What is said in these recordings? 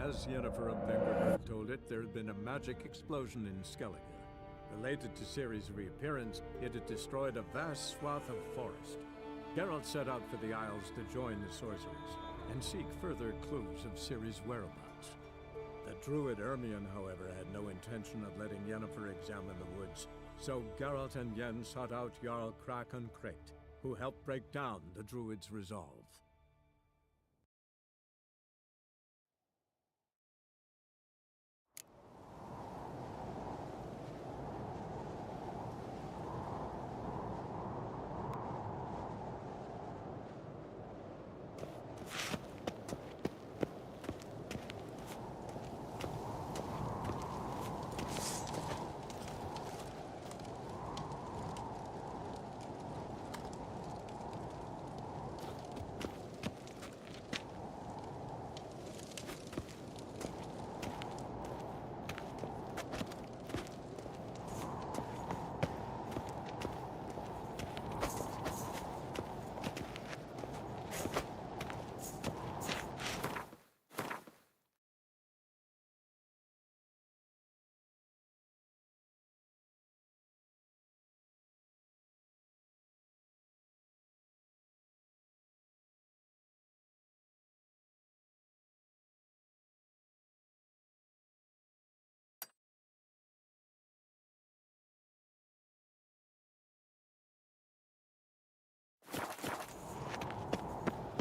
As Yennefer of Vengerberg told it, there had been a magic explosion in Skellige. Related to Ciri's reappearance, it had destroyed a vast swath of forest. Geralt set out for the Isles to join the sorcerers and seek further clues of Ciri's whereabouts. The druid Ermion, however, had no intention of letting Yennefer examine the woods, so Geralt and Yen sought out Jarl Krakon Krekt, who helped break down the druid's resolve.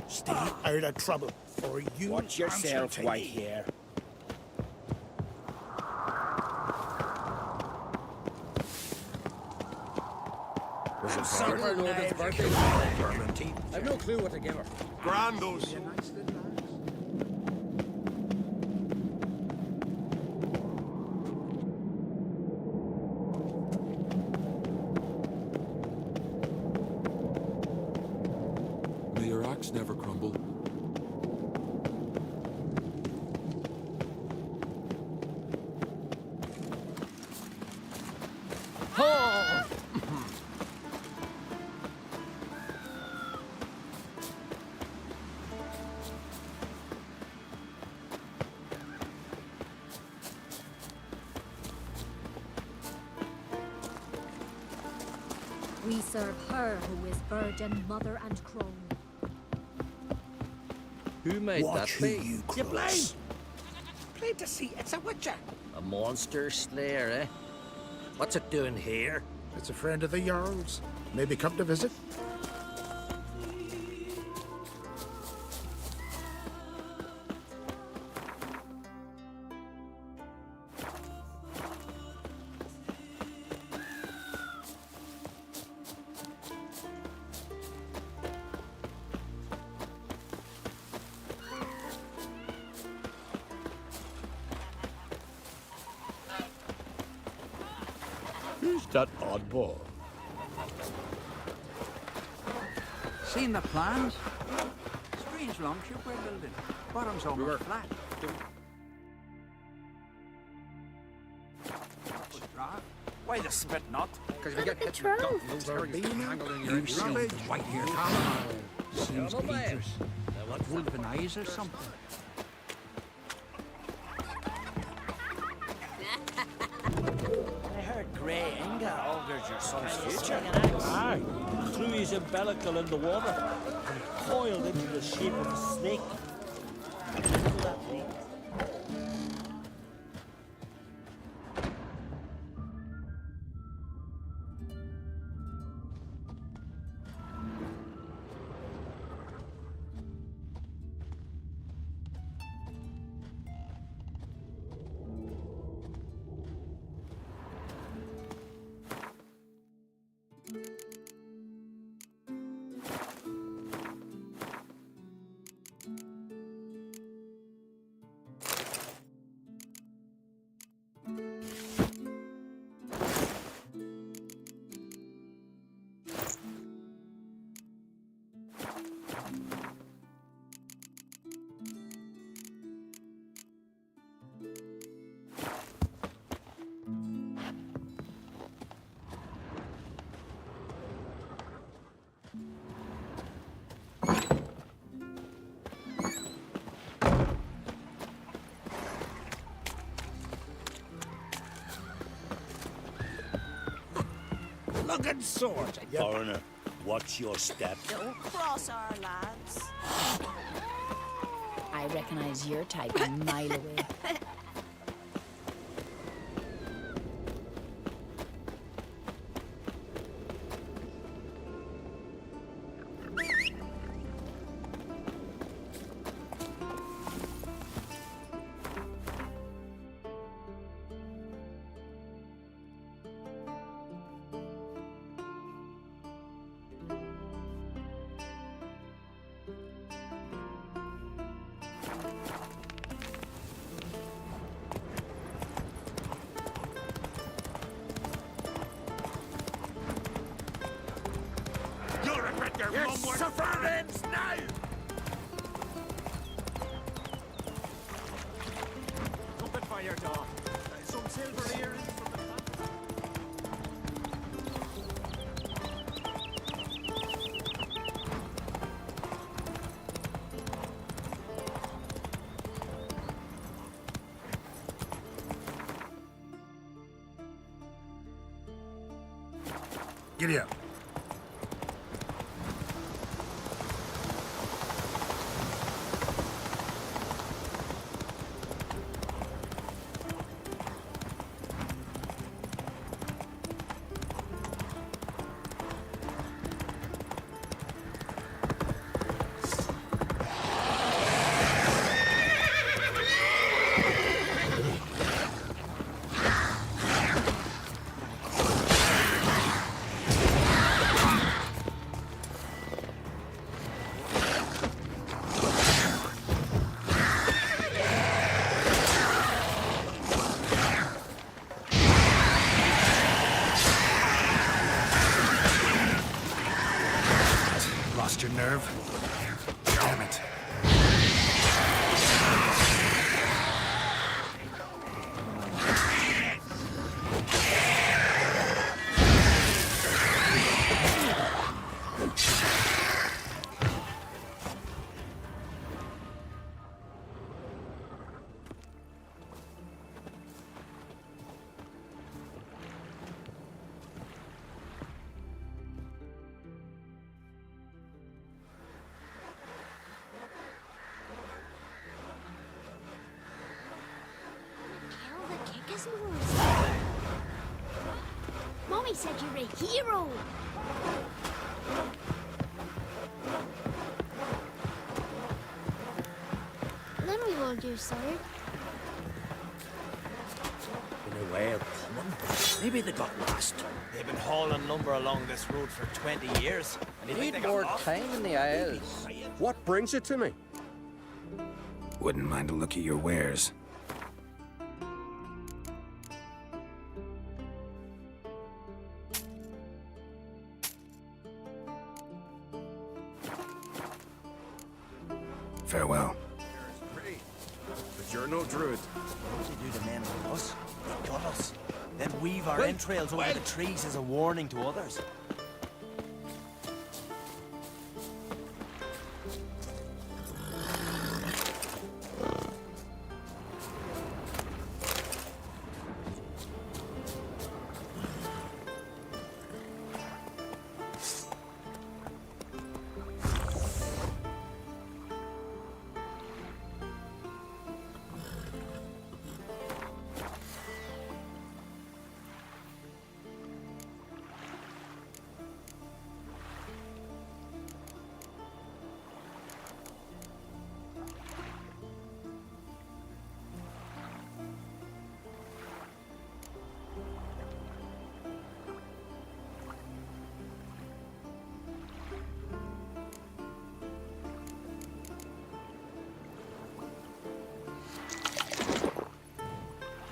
Stay out of trouble, or you watch yourself, white hair. Was it Summer Northern's birthday? I've no clue what to give her. Grandos. May your axe never crumble. We serve her who is virgin, mother, and crone. Who made watch that who be? you You cross. blind? Plain to see, it's a witcher. A monster slayer, eh? What's it doing here? It's a friend of the Jarl's. Maybe come to visit. Who's that oddball? Seen the plans? Strange longship we're building. Bottom's almost flat. Why the spit not? Because we get hit with gut and those areas tangled in your You see the white-haired Calamar. Seems Come on, dangerous. What, wolven eyes or something? I heard Grey Inga augurs your son's future. Aye, threw his umbilical in the water and coiled into the shape of a snake. fucking sword. You Foreigner, watch your step. Don't cross our lads. I recognize your type a mile away. Your sufferings now! Trumpet fire, Daw. Some silver earrings from the Giddy up. Lost your nerve? Damn it. Mommy said you're a hero. Then we will do, sir. In a way of common. Maybe they got lost. They've been hauling lumber along this road for 20 years. And you think Need they more got lost? time in the Isles. What brings you to me? Wouldn't mind a look at your wares. Farewell. Great. But you're no druid. What did you do to men like us? They got us. Then weave our entrails over the trees as a warning to others.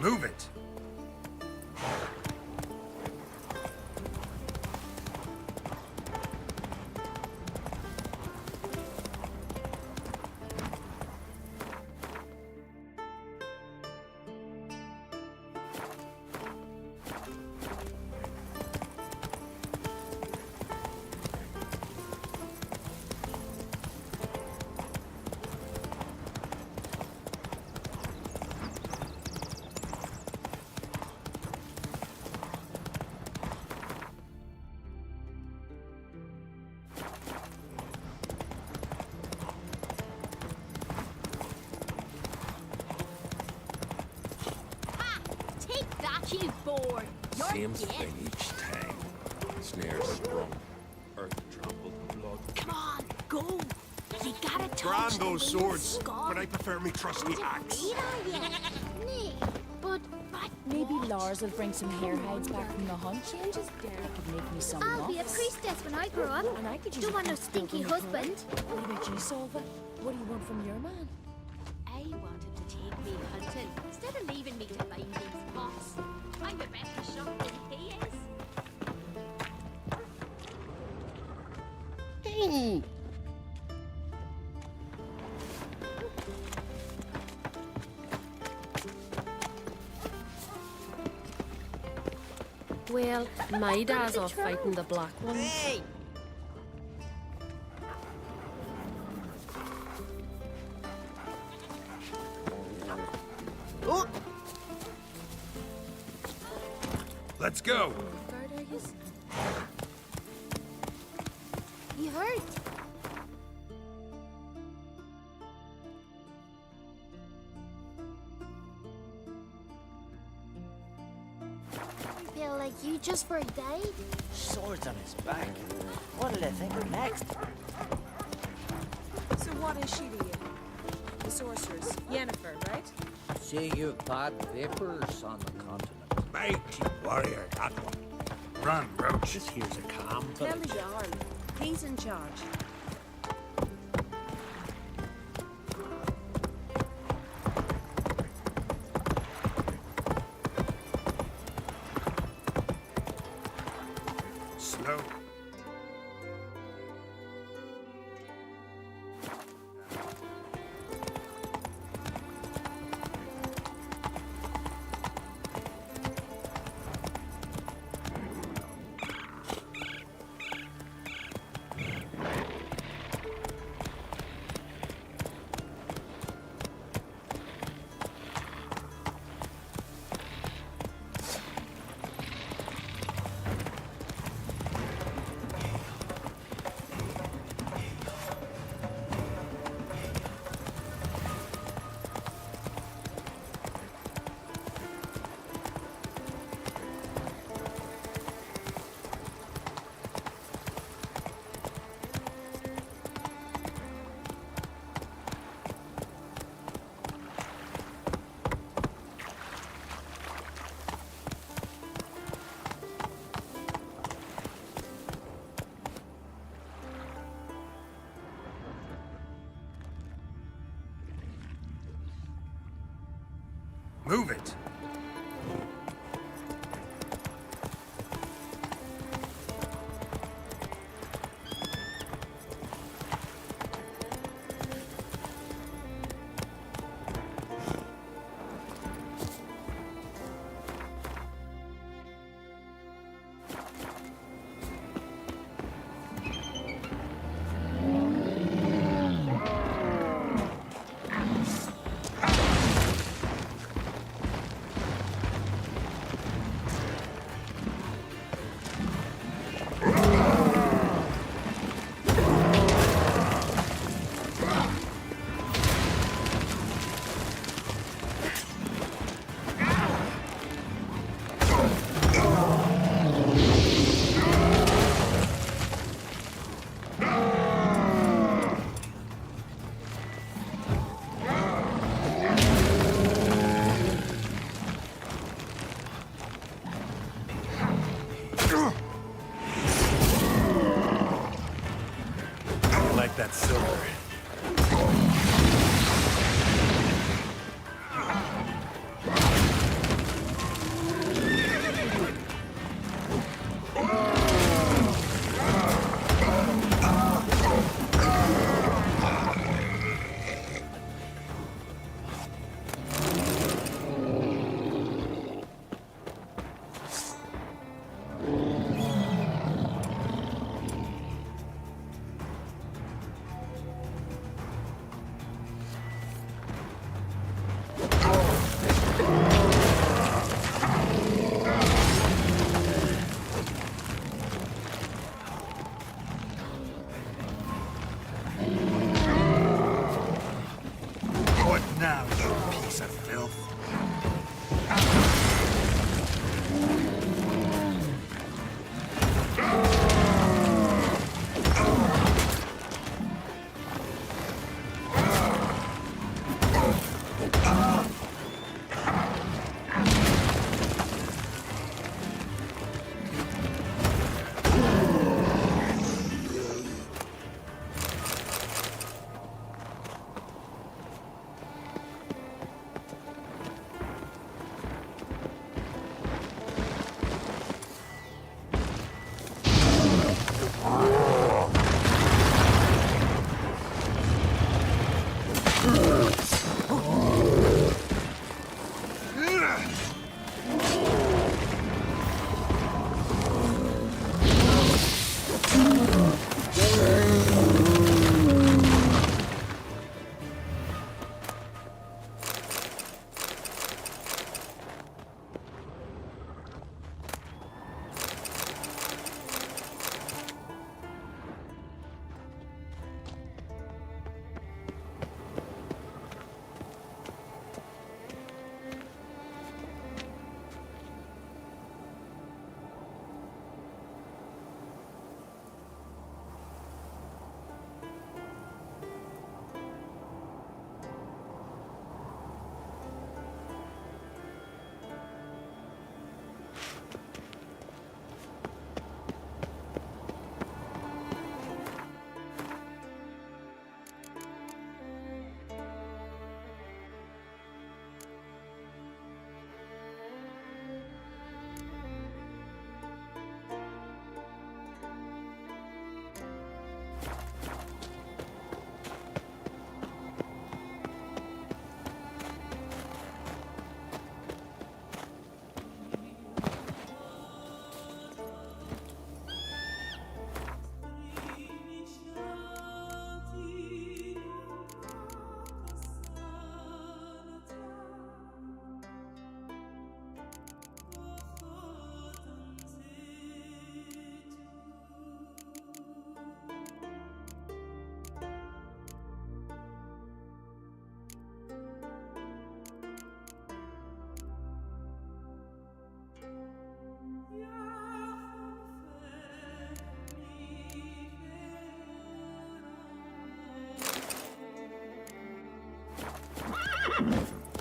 Move it. You bored. You're Same dead. thing each time. Snares sprung. Earth trampled. Blood. Come on, go. You gotta touch Grand the those real swords, skull. but I prefer me trusty axe. Afraid, are you? Nay, but Maybe Lars will bring some hair hides back from the hunt. Changes there. Could make me some I'll be a muffs. priestess when I grow up. And I could use Don't a want no fast stinky local husband. What about you, Solva? What do you want from your man? I wanted to take me hunting instead of leaving me to find these pots. I'm a better shot than he is. Well, my dad's off fighting the black ones. Hey! Oh! Let's go. You hurt? Feel like you just for a day? Swords on his back. What'll they think of next? So what is she to you? The sorceress, Yennefer, right? Say you've bad vapors on the continent. Mighty warrior, that one. Run, Roach. This here's a calm Tell village. the Jarl. He's in charge. Slow. Move it. Like that silver. What now, you piece of filth?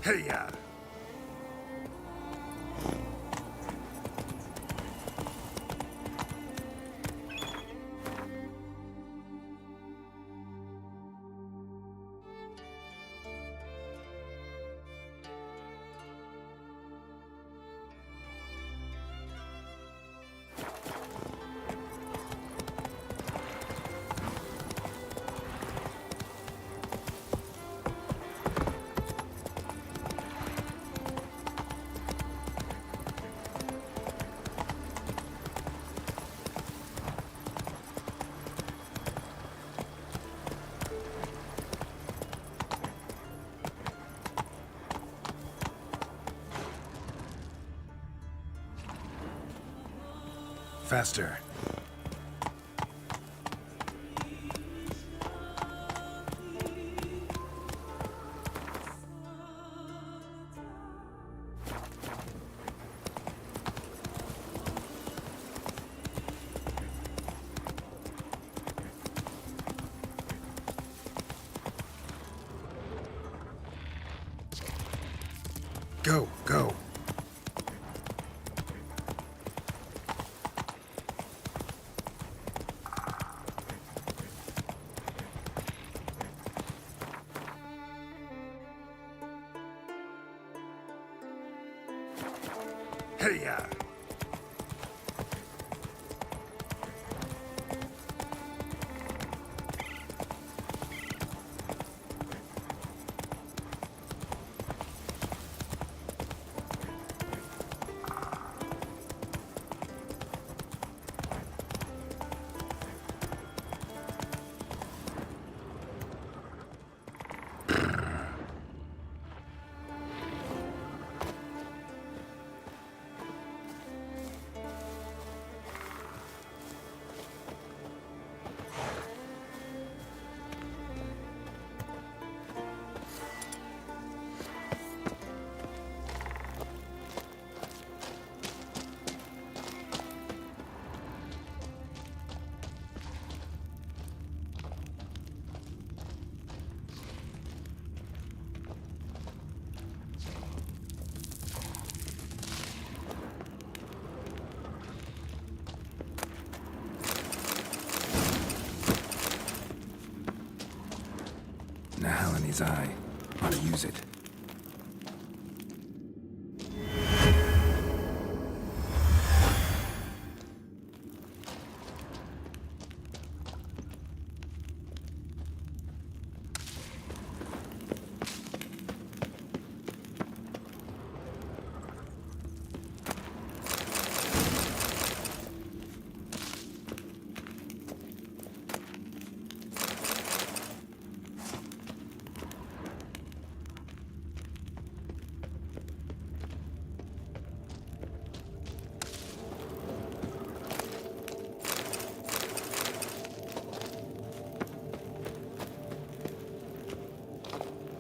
Hey-ya! Faster. Go, go. Hey-ya! Now in his eye. How to use it.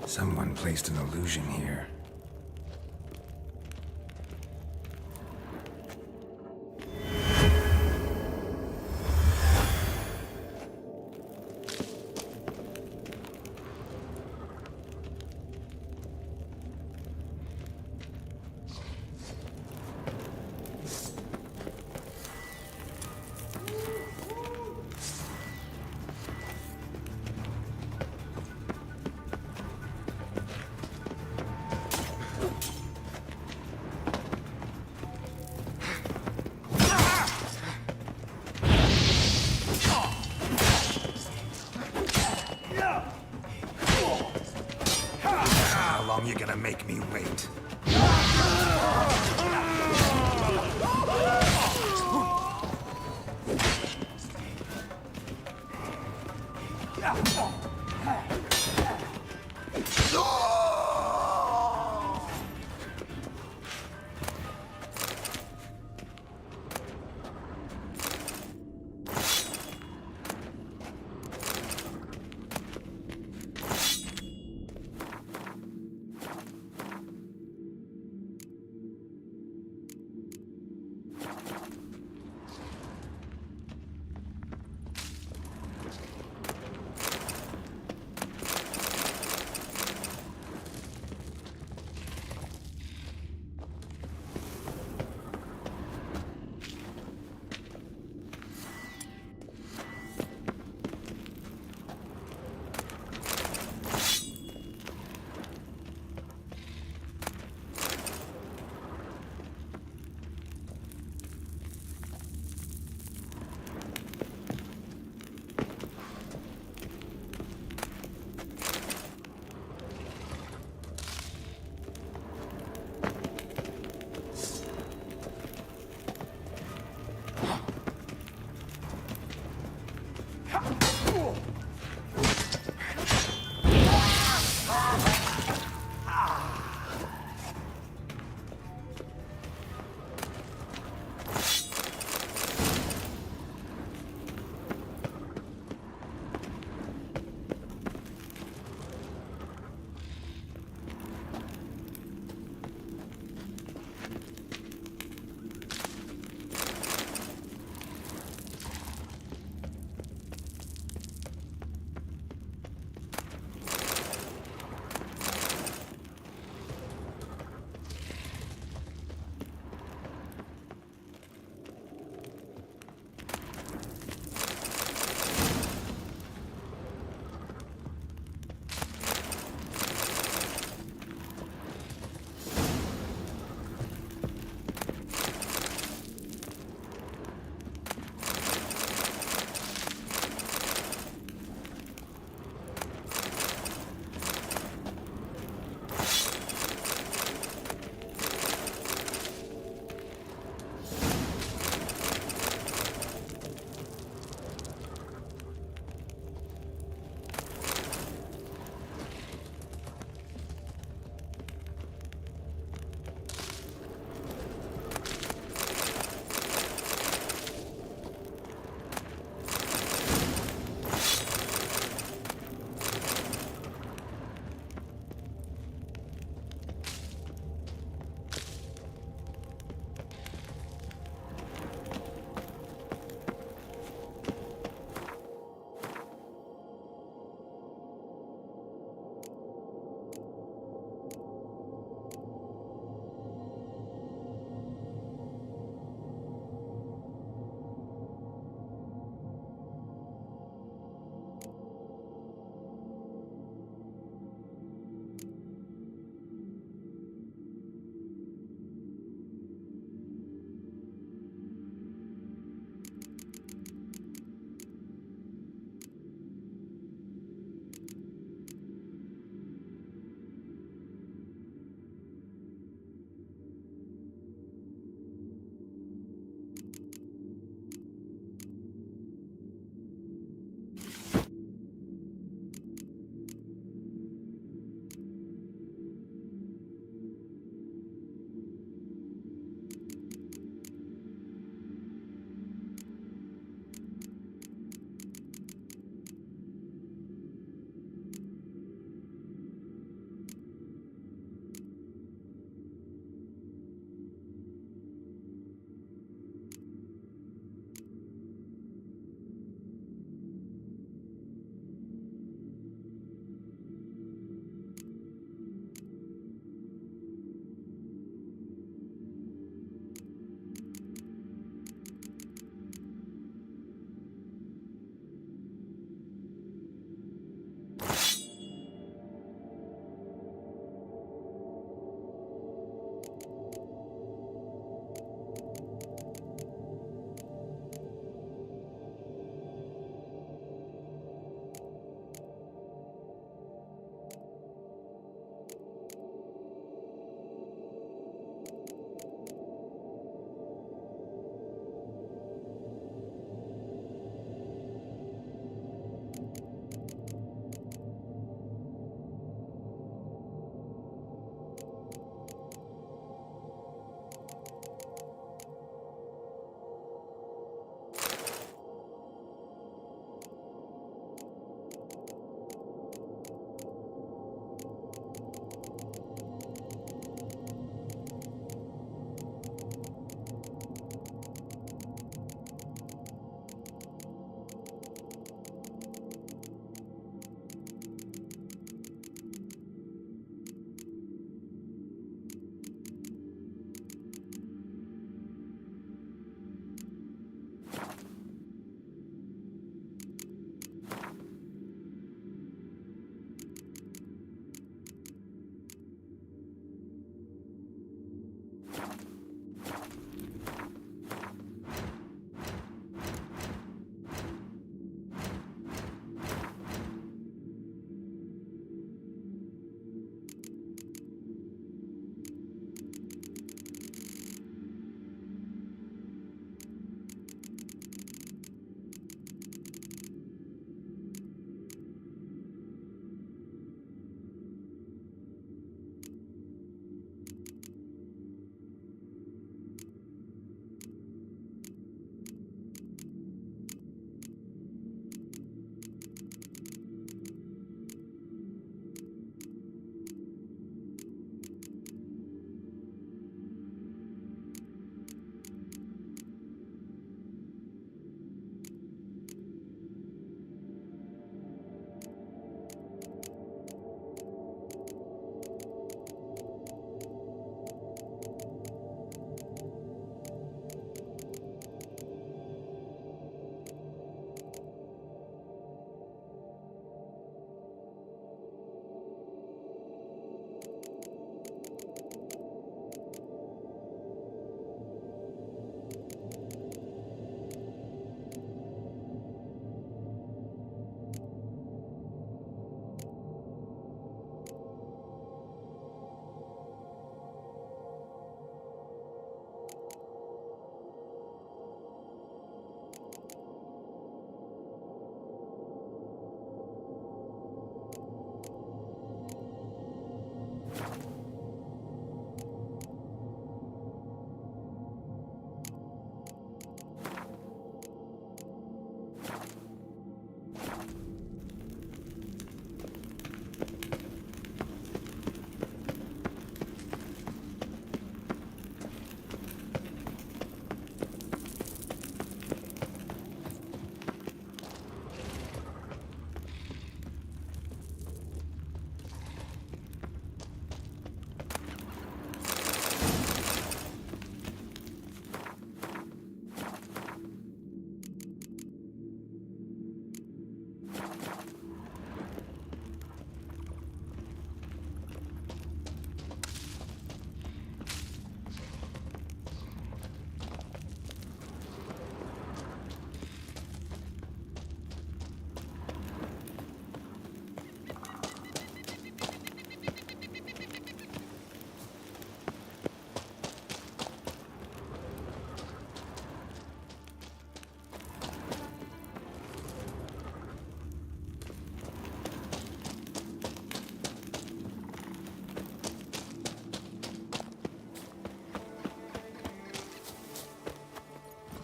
Someone placed an illusion here. How long you gonna make me wait?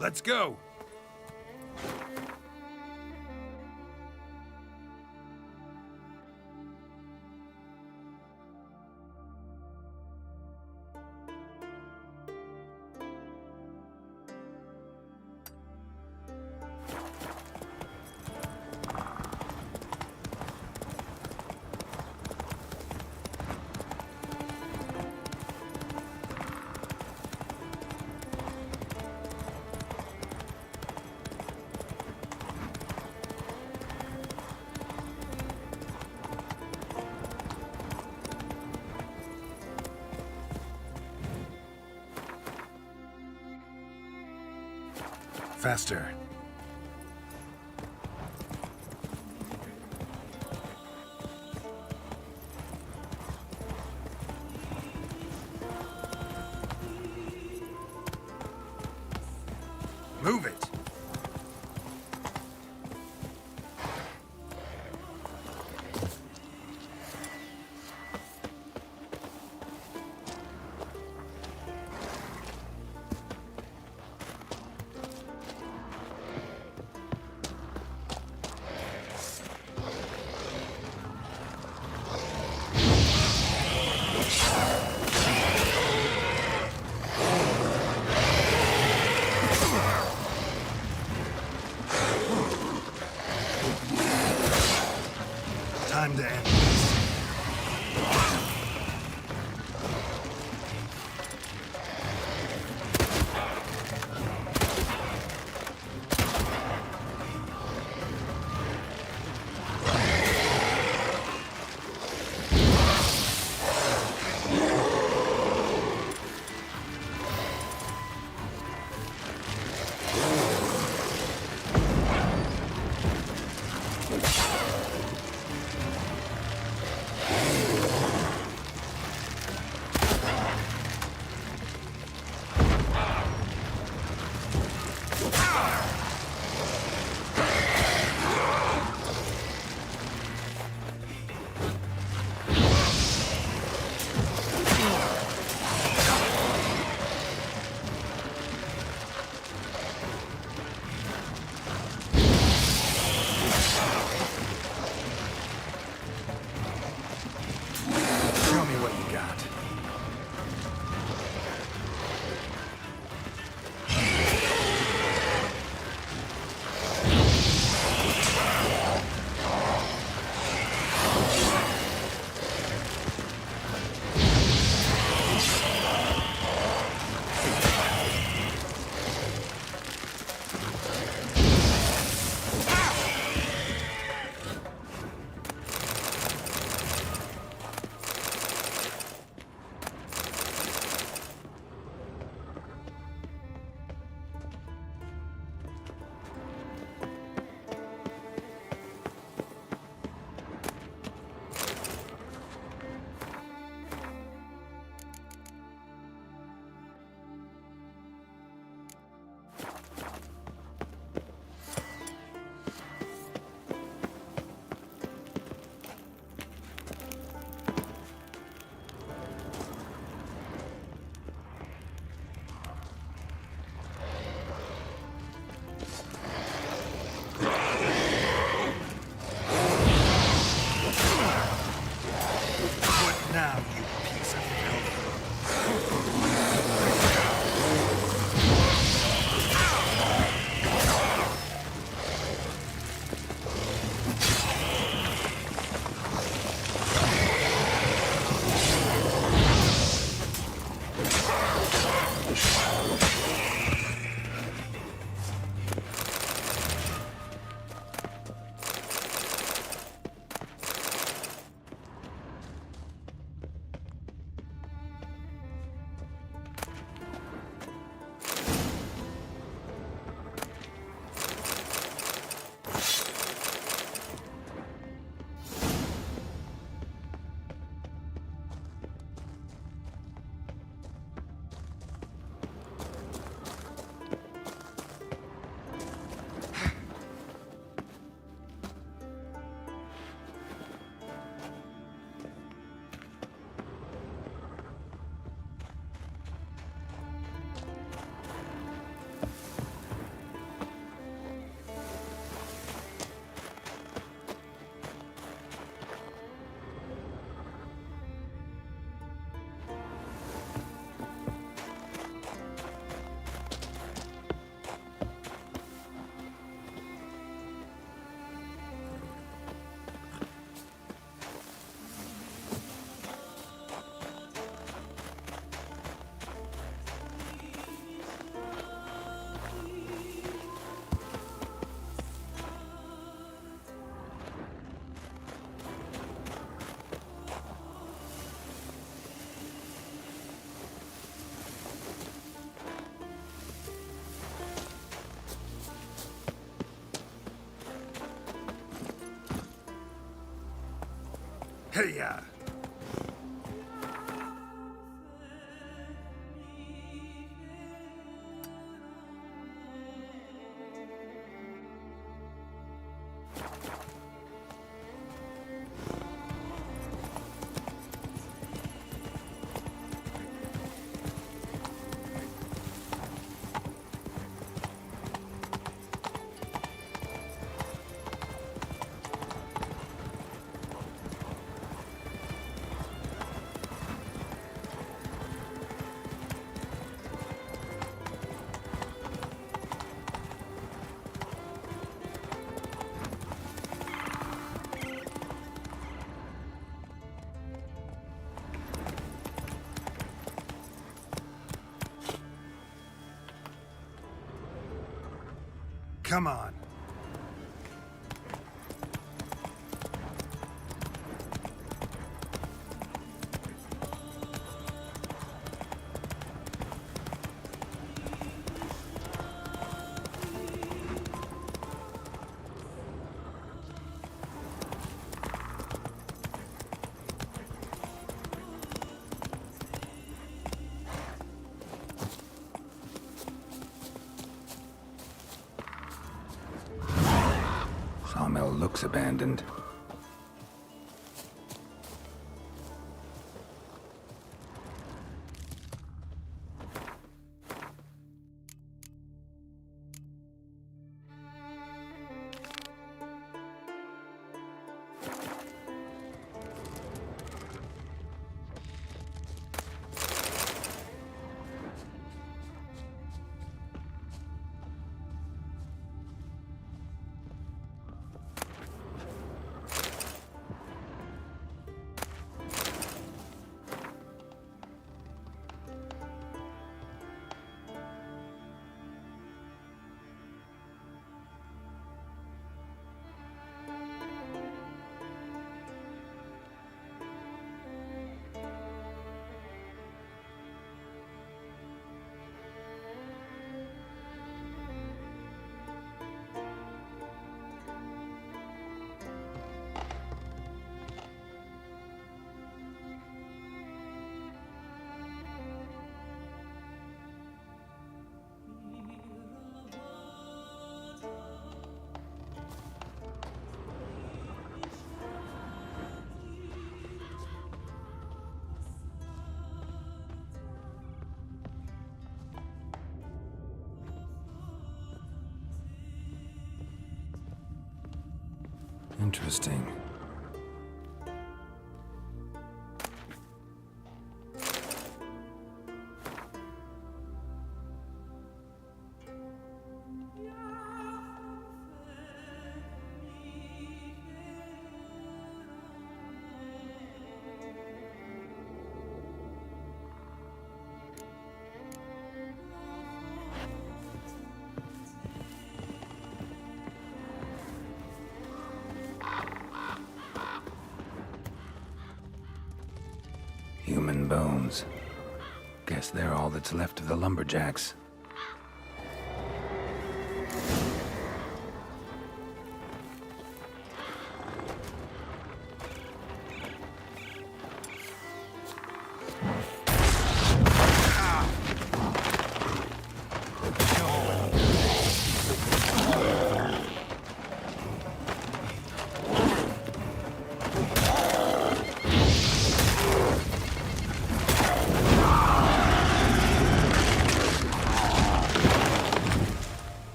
Let's go. Faster. Move it. Time to end this. Show me what you got. Now, you piece of filth. Hey-ya! Come on. Sawmill looks abandoned. Interesting. Human bones. Guess they're all that's left of the lumberjacks.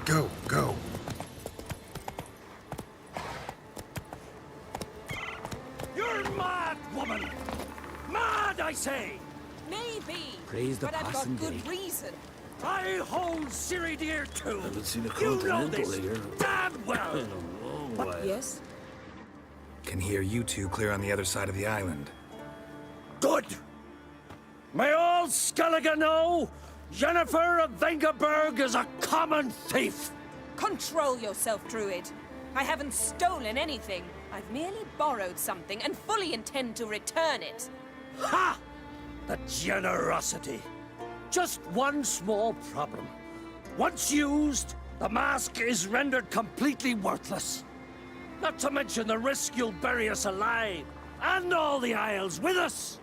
Go, go. You're mad, woman! Mad, I say! Maybe. Praise the but I've got passing good day. reason. I hold Ciri dear too. Haven't seen a You know continental this here. damn well. In a long while. Yes? Can hear you two clear on the other side of the island. Good. May all Skellige know Yennefer of Vengerberg is a common thief. Control yourself, Druid. I haven't stolen anything. I've merely borrowed something and fully intend to return it. Ha! The generosity. Just one small problem. Once used, the mask is rendered completely worthless. Not to mention the risk you'll bury us alive, and all the Isles with us.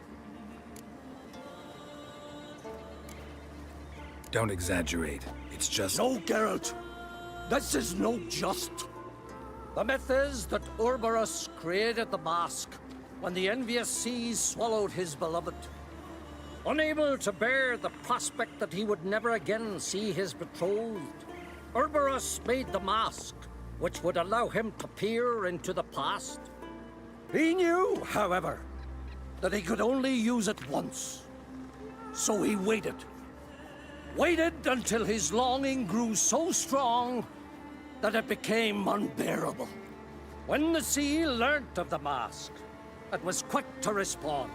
Don't exaggerate. It's just... No, Geralt. This is no just. The myth is that Urberus created the mask when the envious seas swallowed his beloved. Unable to bear the prospect that he would never again see his betrothed, Urberus made the mask, which would allow him to peer into the past. He knew, however, that he could only use it once. So he waited. Waited until his longing grew so strong that it became unbearable. When the sea learnt of the mask, it was quick to respond.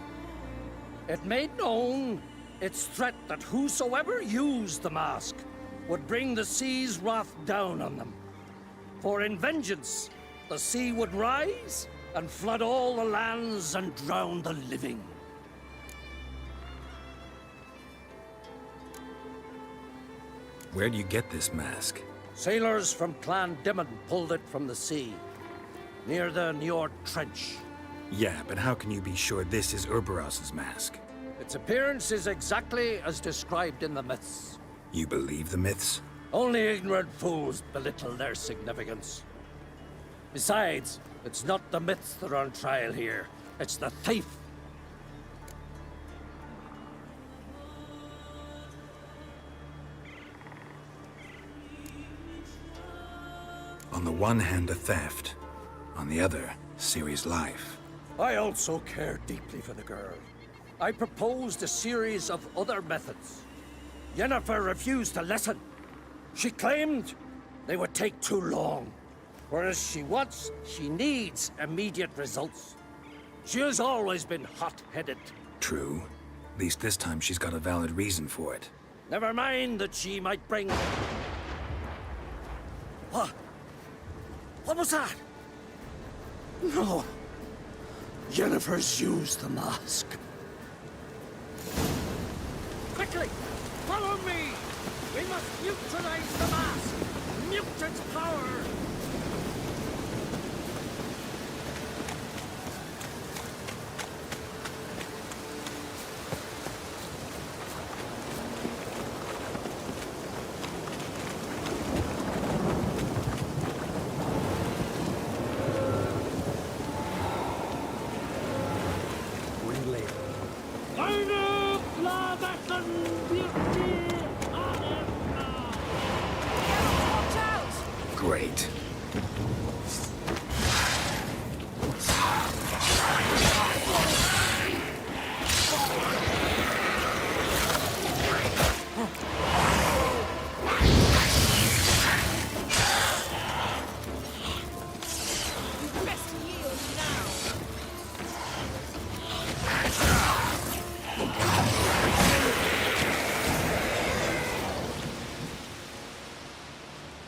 It made known its threat that whosoever used the mask would bring the sea's wrath down on them. For in vengeance, the sea would rise and flood all the lands and drown the living. Where'd you get this mask? Sailors from Clan Dimon pulled it from the sea, near the Njord Trench. Yeah, but how can you be sure this is Urberos's mask? Its appearance is exactly as described in the myths. You believe the myths? Only ignorant fools belittle their significance. Besides, it's not the myths that are on trial here. It's the thief. On the one hand, a theft. On the other, Ciri's life. I also care deeply for the girl. I proposed a series of other methods. Yennefer refused to listen. She claimed they would take too long. Whereas she needs immediate results. She has always been hot-headed. True. At least this time she's got a valid reason for it. Never mind that she might bring... What? What was that? No. Yennefer's used the mask. Quickly! Follow me! We must neutralize the mask! Mute its power! Great.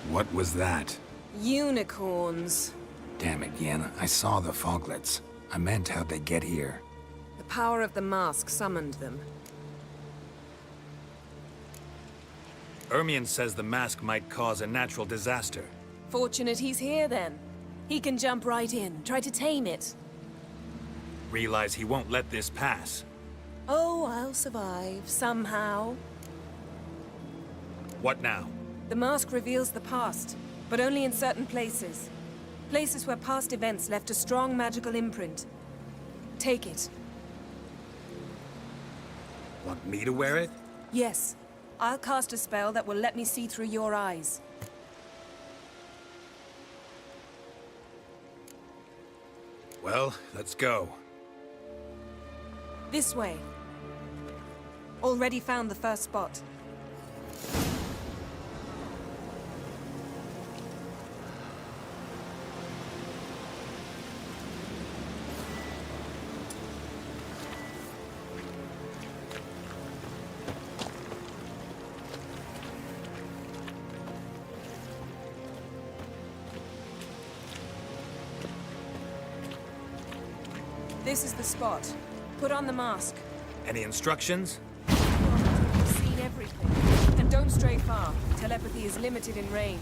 What was that? Unicorns. Damn it, Yen. I saw the foglets. I meant how'd they get here. The power of the mask summoned them. Ermion says the mask might cause a natural disaster. Fortunate he's here, then. He can jump right in, try to tame it. Realize he won't let this pass. Oh, I'll survive, somehow. What now? The mask reveals the past, but only in certain places. Places where past events left a strong magical imprint. Take it. Want me to wear it? Yes. I'll cast a spell that will let me see through your eyes. Well, let's go. This way. Already found the first spot. This is the spot. Put on the mask. Any instructions? You've seen everything. And don't stray far. Telepathy is limited in range.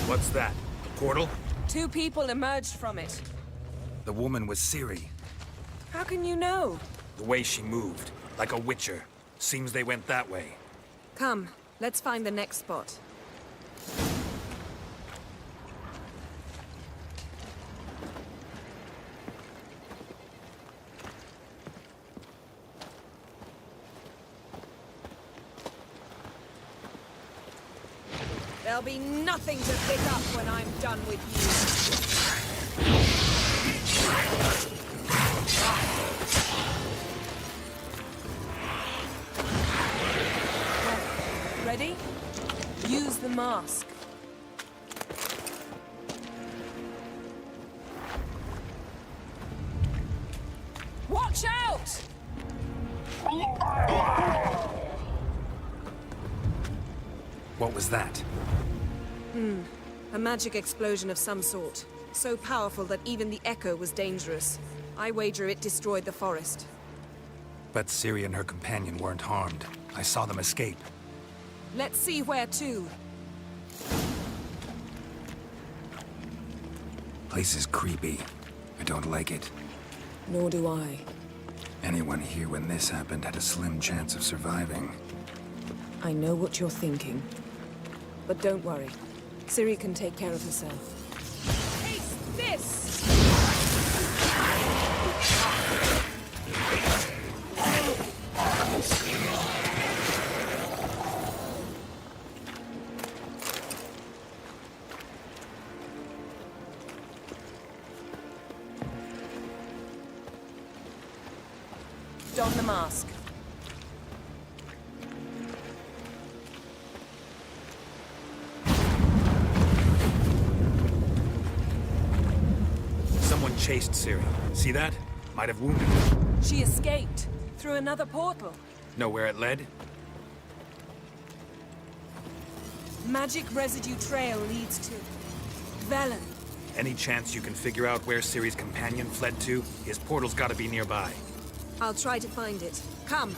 What's that? A portal? 2 people emerged from it. The woman was Ciri. How can you know? The way she moved, like a witcher. Seems they went that way. Come, let's find the next spot. There'll be nothing to pick up when I'm done with you. Ready? Use the mask. Watch out! What was that? A magic explosion of some sort. So powerful that even the echo was dangerous. I wager it destroyed the forest. But Ciri and her companion weren't harmed. I saw them escape. Let's see where to. Place is creepy. I don't like it. Nor do I. Anyone here when this happened had a slim chance of surviving. I know what you're thinking. But don't worry. Ciri can take care of herself. Taste this! Don the mask. Someone chased Ciri. See that? Might have wounded her. She escaped. Through another portal. Know where it led? Magic residue trail leads to Velen. Any chance you can figure out where Ciri's companion fled to? His portal's gotta be nearby. I'll try to find it. Come.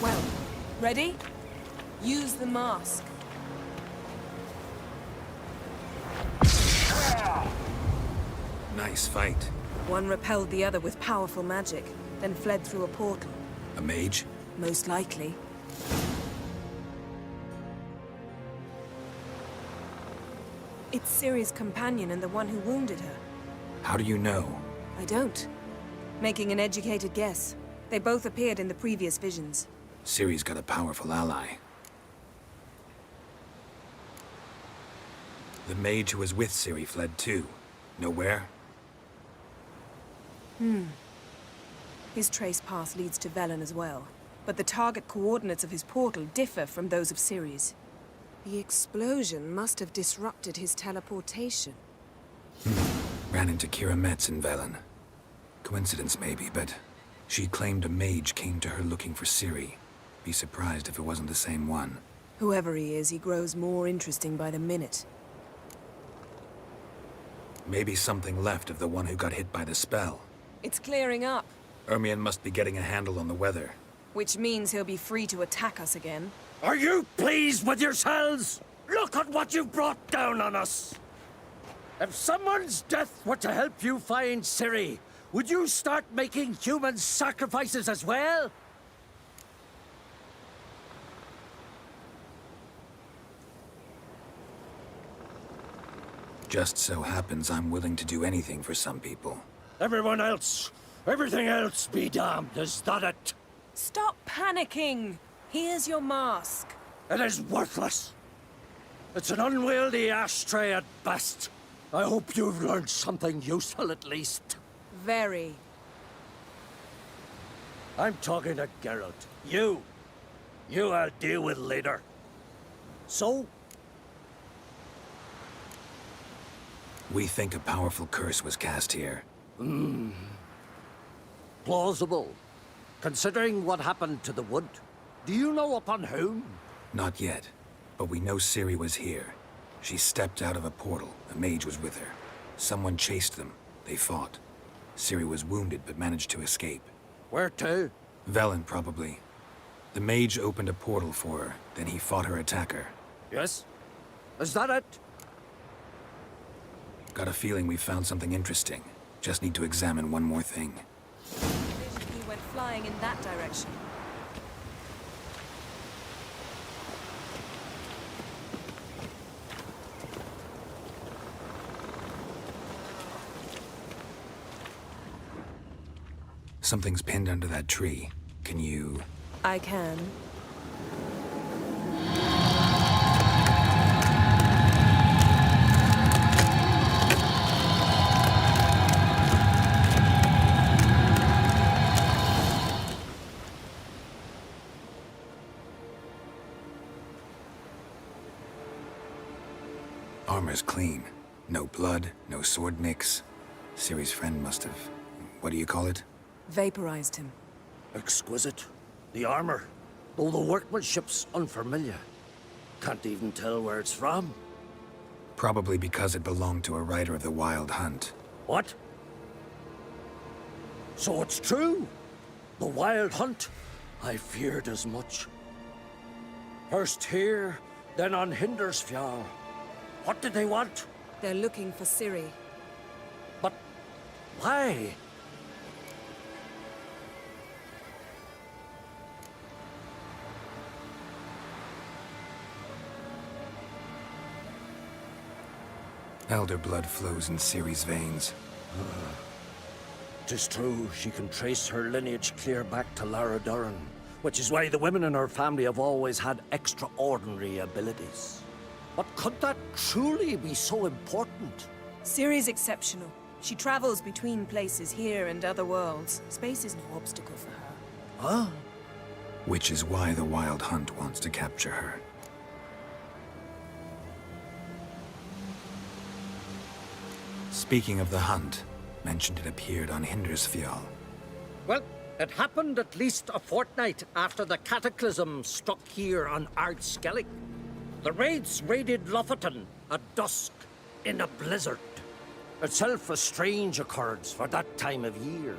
Well, ready? Use the mask. Nice fight. One repelled the other with powerful magic, then fled through a portal. A mage? Most likely. It's Ciri's companion and the one who wounded her. How do you know? I don't. Making an educated guess. They both appeared in the previous visions. Ciri's got a powerful ally. The mage who was with Ciri fled too. Know where? His trace path leads to Velen as well. But the target coordinates of his portal differ from those of Ciri's. The explosion must have disrupted his teleportation. Ran into Kira Metz in Velen. Coincidence maybe, but she claimed a mage came to her looking for Ciri. Be surprised if it wasn't the same one. Whoever he is, he grows more interesting by the minute. Maybe something left of the one who got hit by the spell. It's clearing up. Ermion must be getting a handle on the weather. Which means he'll be free to attack us again. Are you pleased with yourselves? Look at what you've brought down on us! If someone's death were to help you find Ciri, would you start making human sacrifices as well? Just so happens I'm willing to do anything for some people. Everyone else, everything else be damned, is that it? Stop panicking! Here's your mask. It is worthless. It's an unwieldy ashtray at best. I hope you've learned something useful at least. Very. I'm talking to Geralt. You I'll deal with later. So? We think a powerful curse was cast here. Plausible. Considering what happened to the wood. Do you know upon whom? Not yet, but we know Ciri was here. She stepped out of a portal. A mage was with her. Someone chased them. They fought. Ciri was wounded, but managed to escape. Where to? Velen, probably. The mage opened a portal for her, then he fought her attacker. Yes? Is that it? Got a feeling we found something interesting. Just need to examine one more thing. He went flying in that direction. Something's pinned under that tree. Can you... I can. Armor's clean. No blood, no sword nicks. Ciri's friend must have... what do you call it? Vaporized him. Exquisite. The armor, though the workmanship's unfamiliar. Can't even tell where it's from. Probably because it belonged to a rider of the Wild Hunt. What? So it's true? The Wild Hunt? I feared as much. First here, then on Hindersfjall. What did they want? They're looking for Ciri. But why? Elder blood flows in Ciri's veins. 'Tis true, she can trace her lineage clear back to Lara Duran, which is why the women in her family have always had extraordinary abilities. But could that truly be so important? Ciri's exceptional. She travels between places here and other worlds. Space is no obstacle for her. Huh? Which is why the Wild Hunt wants to capture her. Speaking of the hunt, mentioned it appeared on Hindersfjall. Well, it happened at least a fortnight after the cataclysm struck here on Skellige. The raids raided Lofoten at dusk in a blizzard. Itself a strange occurrence for that time of year.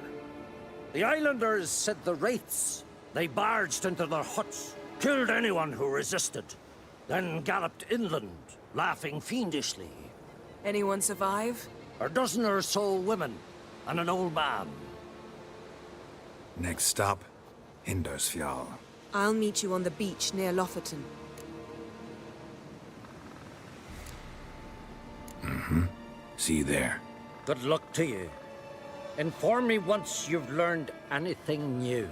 The islanders said the wraiths. They barged into their huts, killed anyone who resisted, then galloped inland, laughing fiendishly. Anyone survive? A dozen or so women, and an old man. Next stop, Hindersfjall. I'll meet you on the beach near Lofoten. See you there. Good luck to you. Inform me once you've learned anything new.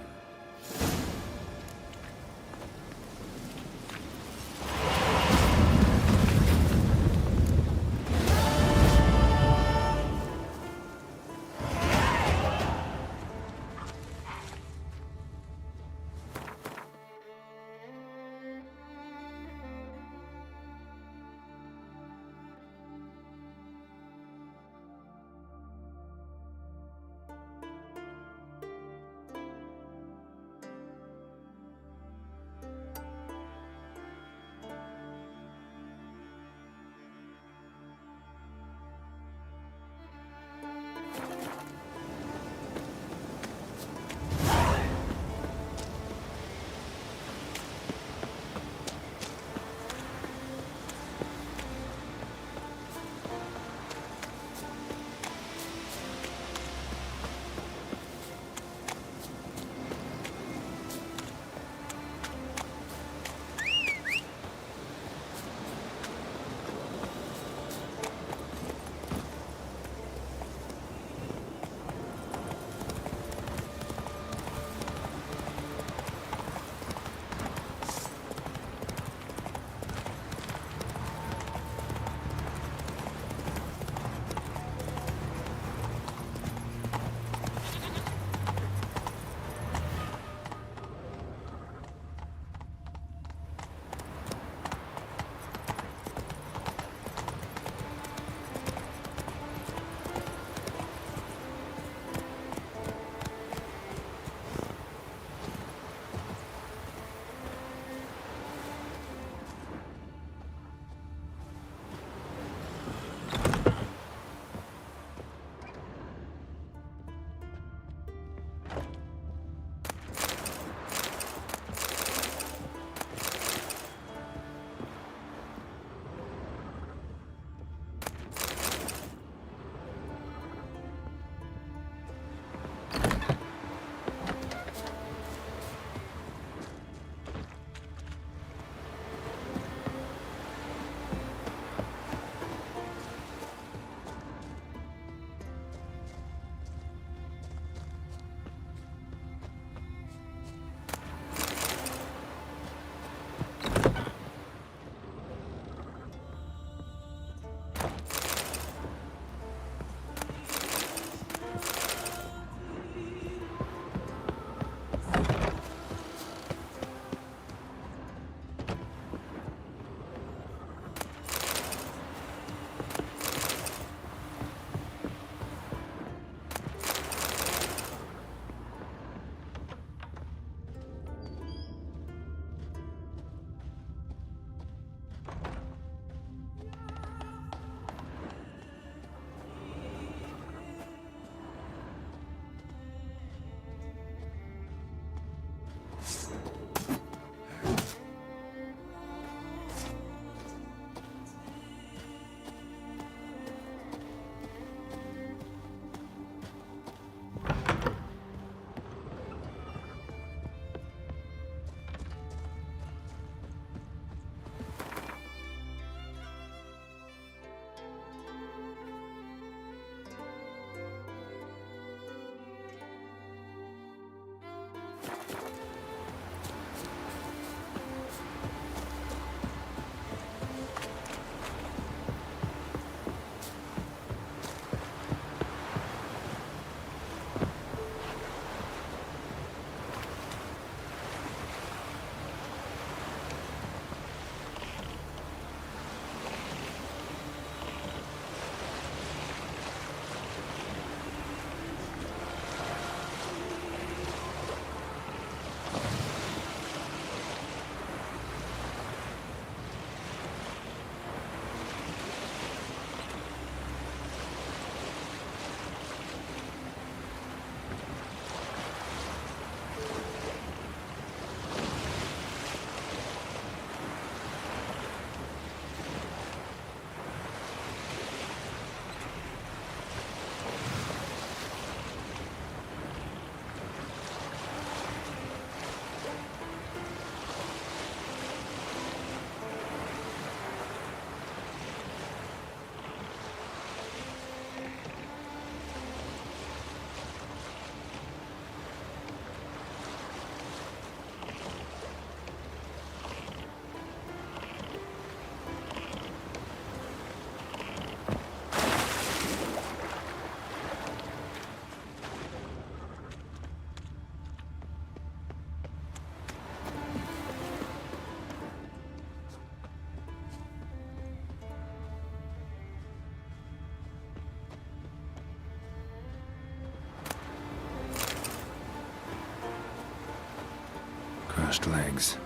crushed legs.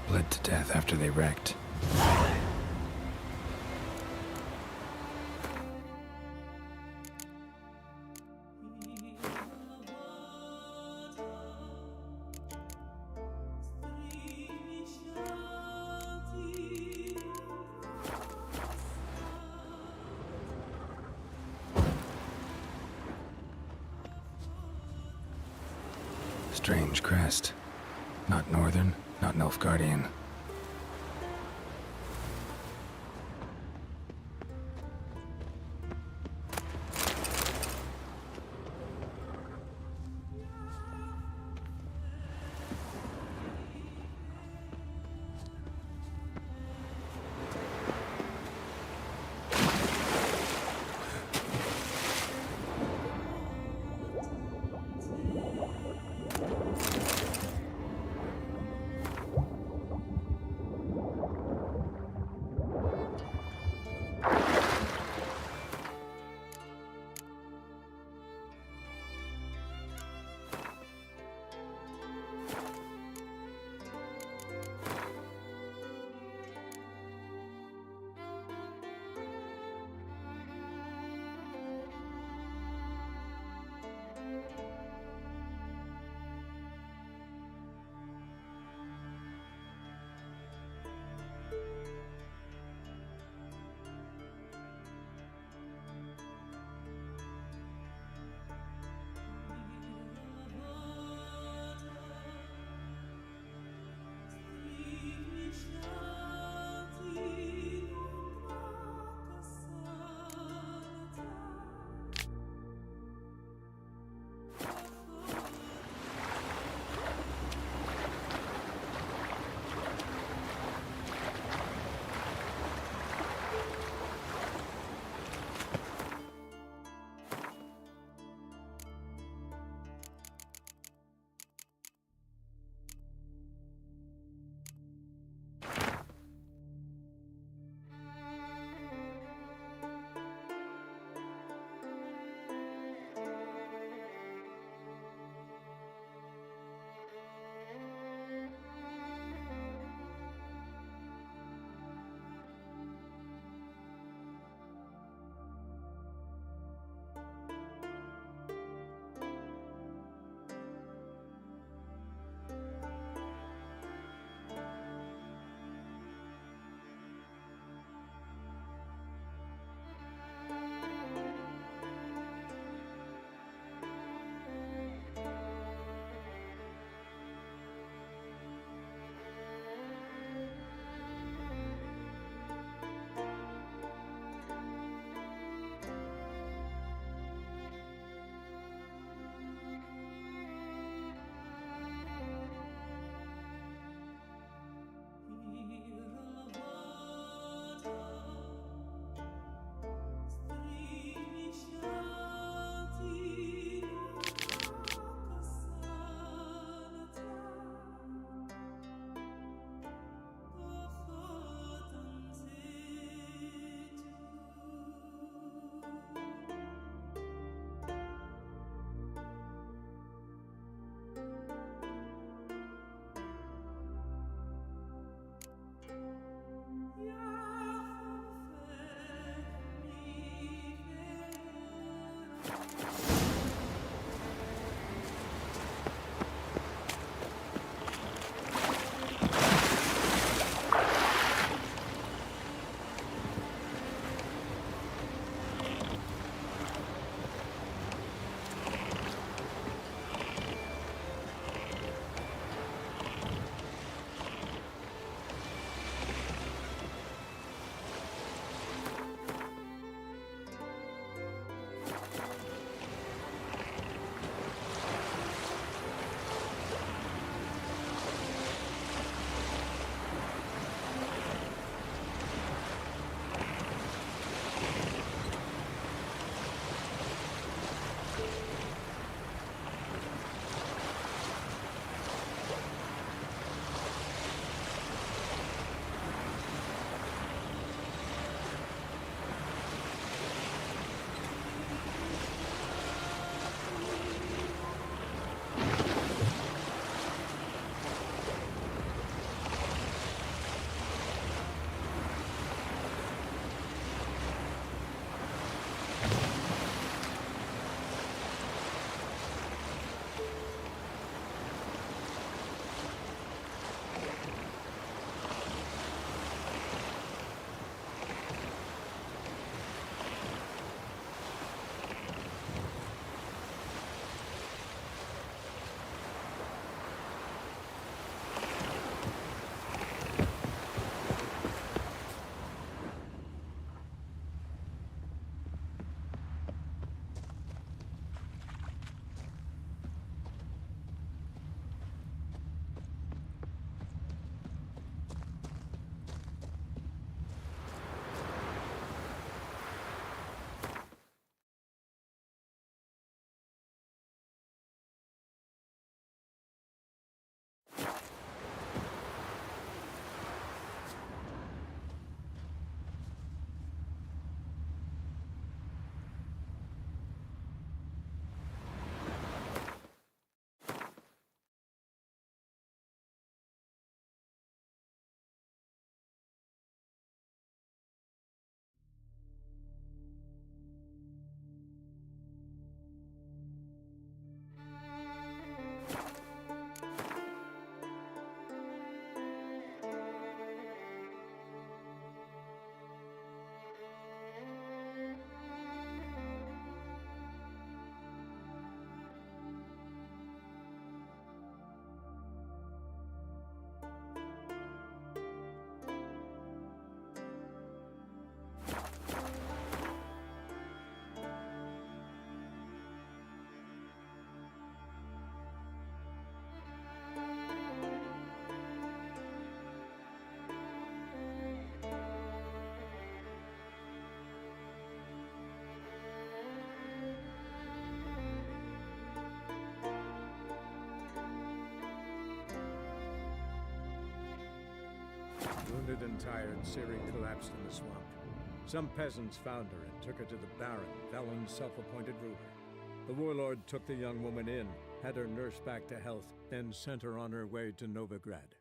Bled to death after they wrecked. Strange crest. Not Northern, not Nilfgaardian. Wounded and tired, Ciri collapsed in the swamp. Some peasants found her and took her to the Baron, Velen's self-appointed ruler. The warlord took the young woman in, had her nursed back to health, then sent her on her way to Novigrad.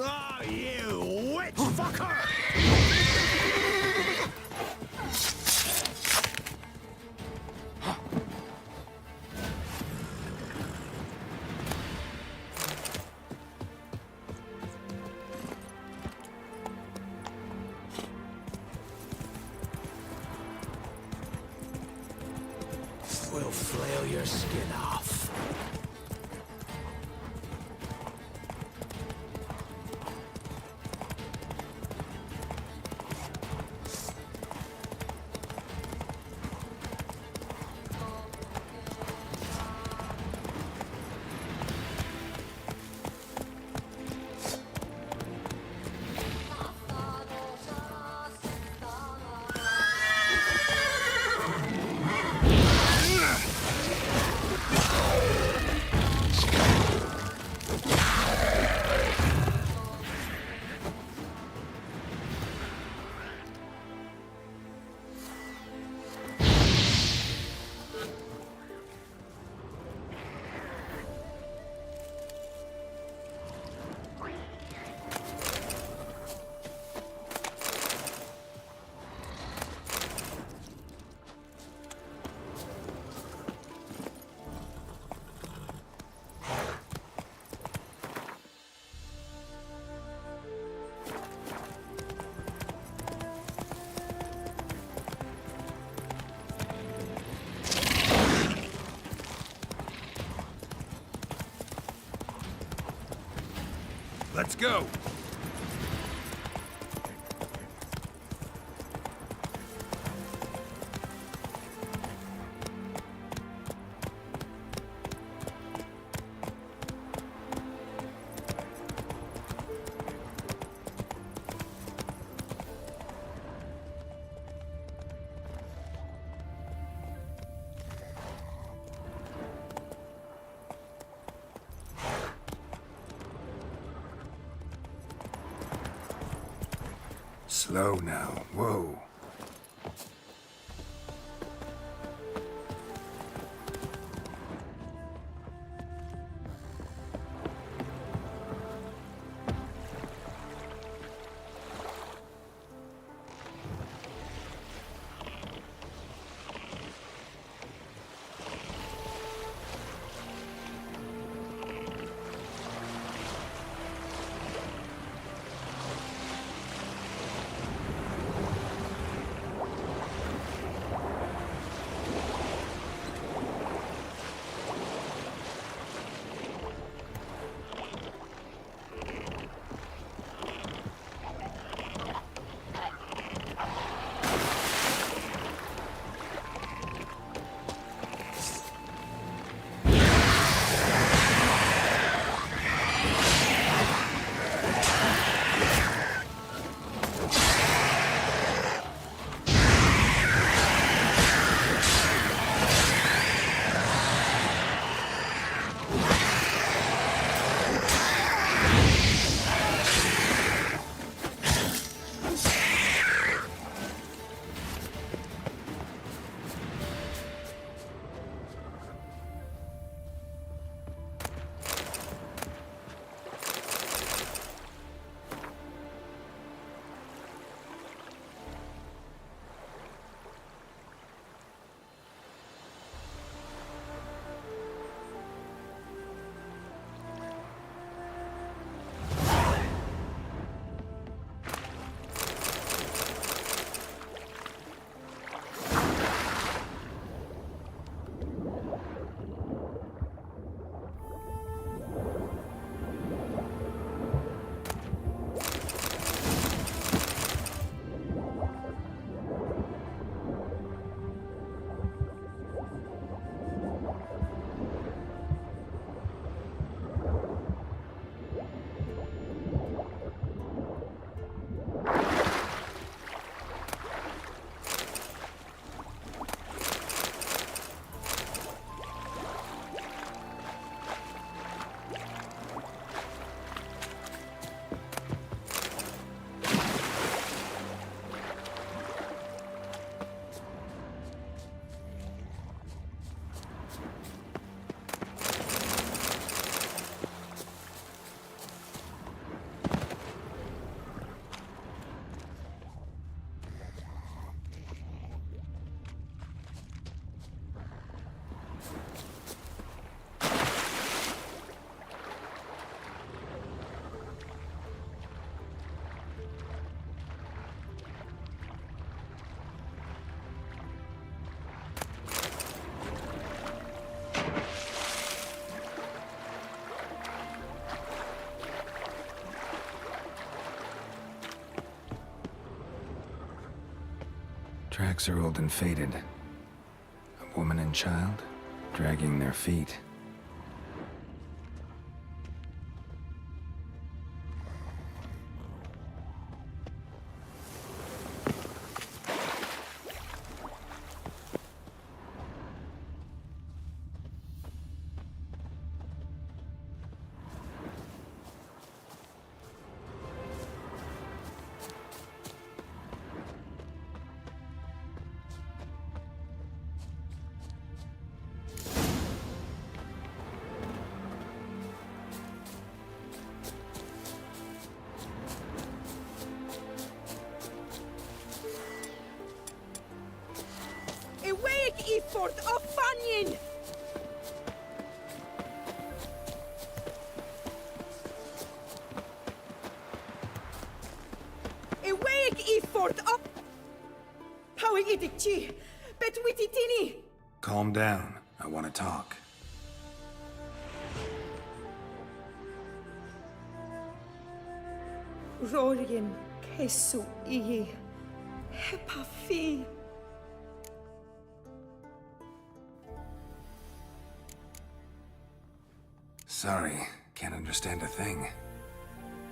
Oh, you witch fucker! We'll flail your skin off. Let's go! Slow now. Whoa. Tracks are old and faded. A woman and child, dragging their feet. Awake, Iford of Fanyin! Awake, Iford of... Howie idikchi, bet wititini! Calm down. I want to talk. Rorien kesu iyi. Hepa fi. Sorry, can't understand a thing.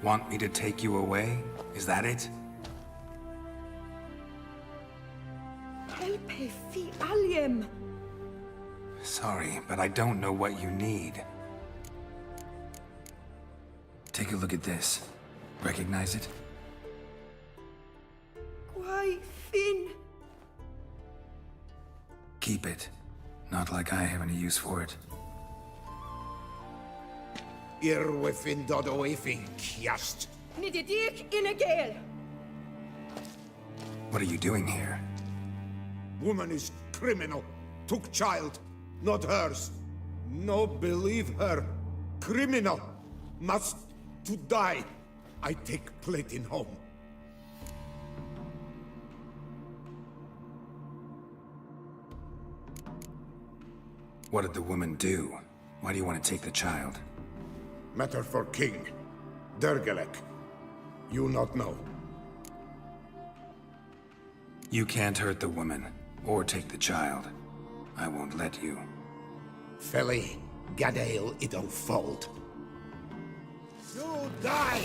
Want me to take you away? Is that it? Helpe fi aliem. Sorry, but I don't know what you need. Take a look at this. Recognize it? Why, Finn? Keep it. Not like I have any use for it. Irwefin dodo efin kiast. Nididik in a gale. What are you doing here? Woman is criminal. Took child, not hers. No believe her. Criminal. Must to die. I take plate in home. What did the woman do? Why do you want to take the child? Matter for king. Dergelek. You not know. You can't hurt the woman, or take the child. I won't let you. Feli, Gadael ido fold. You die!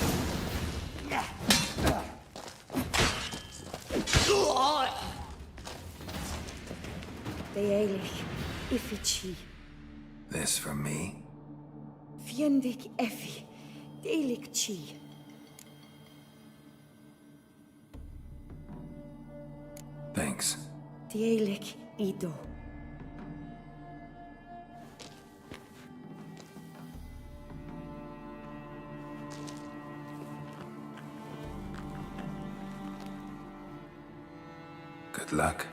Deelig, ifichi. This for me? Fiendik effi. Deelig chi. Thanks. Deelig ido. Good luck.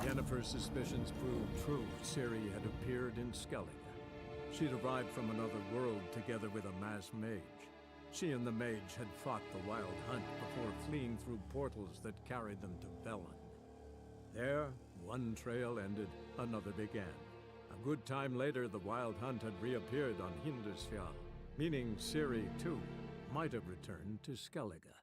Yennefer's suspicions proved true. Ciri had appeared in Skellige. She'd arrived from another world together with a masked mage. She and the mage had fought the Wild Hunt before fleeing through portals that carried them to Velen. There, one trail ended, another began. A good time later, the Wild Hunt had reappeared on Hindusfjall, meaning Ciri, too, might have returned to Skellige.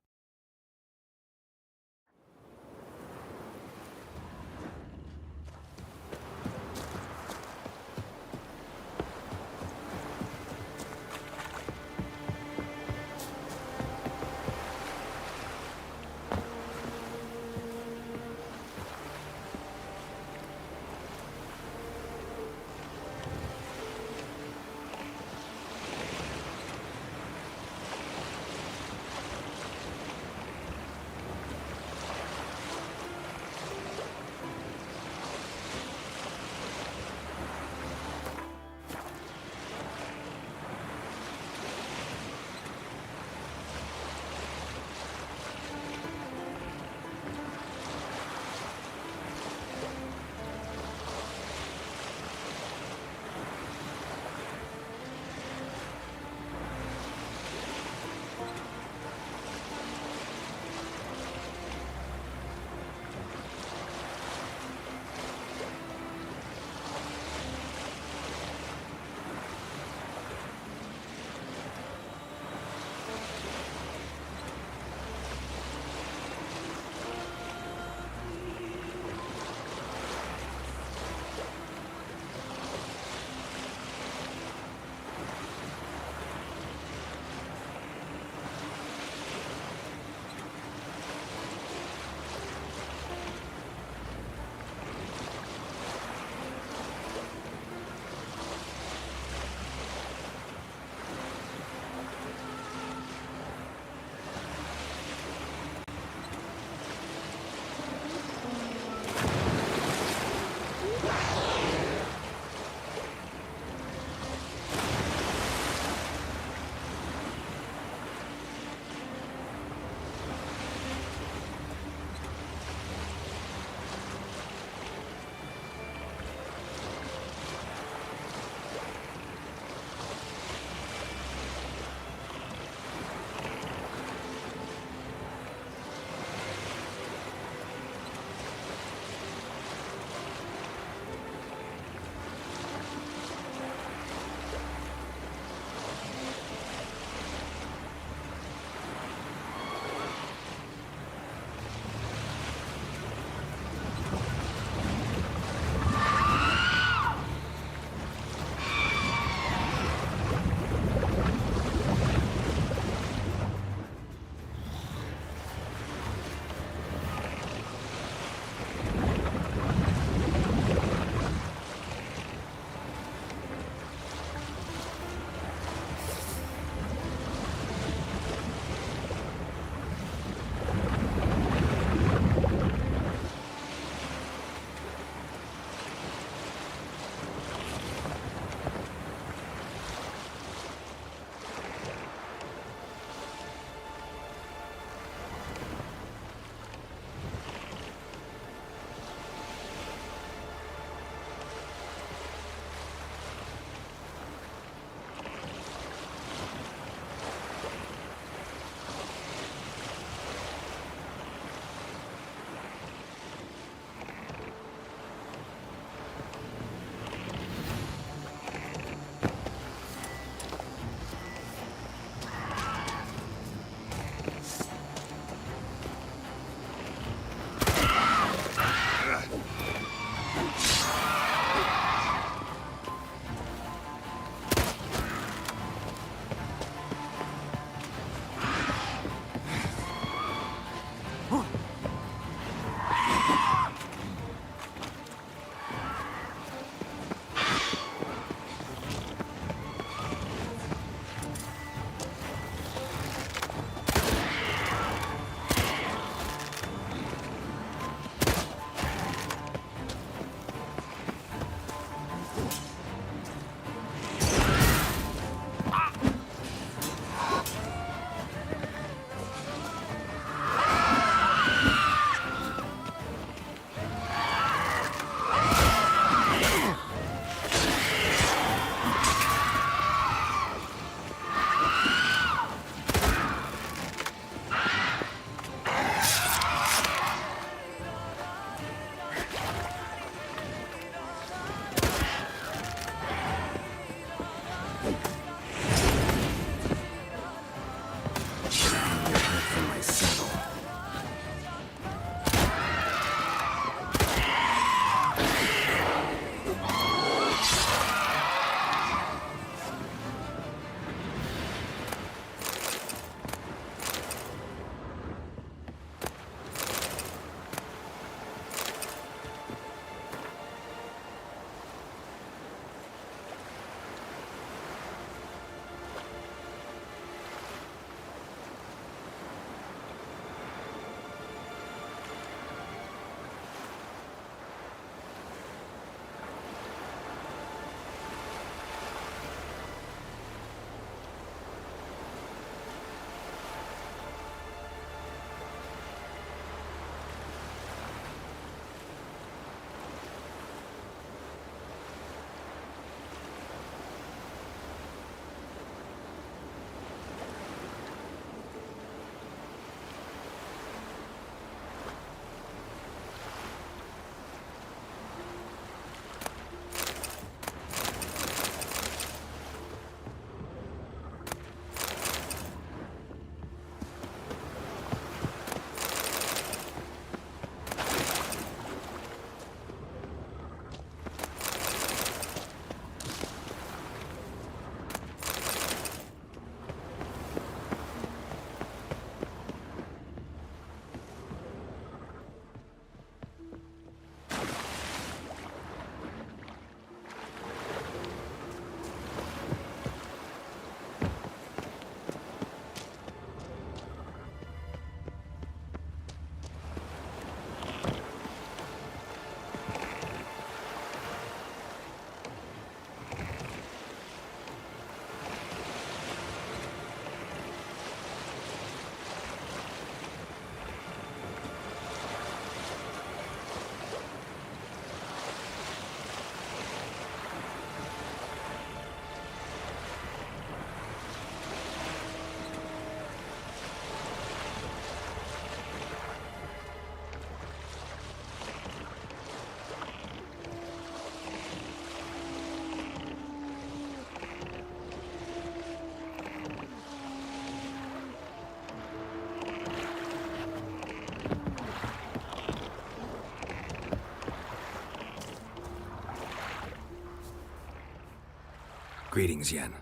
Greetings, Yen.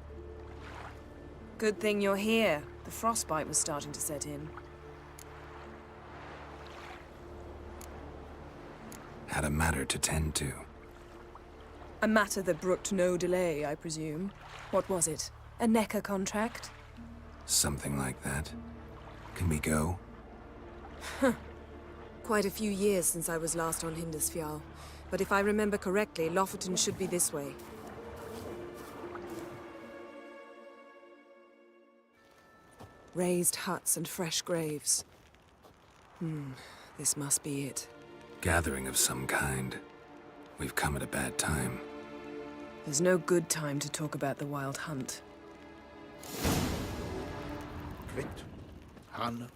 Good thing you're here. The frostbite was starting to set in. Had a matter to tend to. A matter that brooked no delay, I presume. What was it? A Necker contract? Something like that. Can we go? Quite a few years since I was last on Hindisfjall. But if I remember correctly, Lofoten should be this way. Raised huts and fresh graves. This must be it. Gathering of some kind. We've come at a bad time. There's no good time to talk about the Wild Hunt. Clint, Hannah,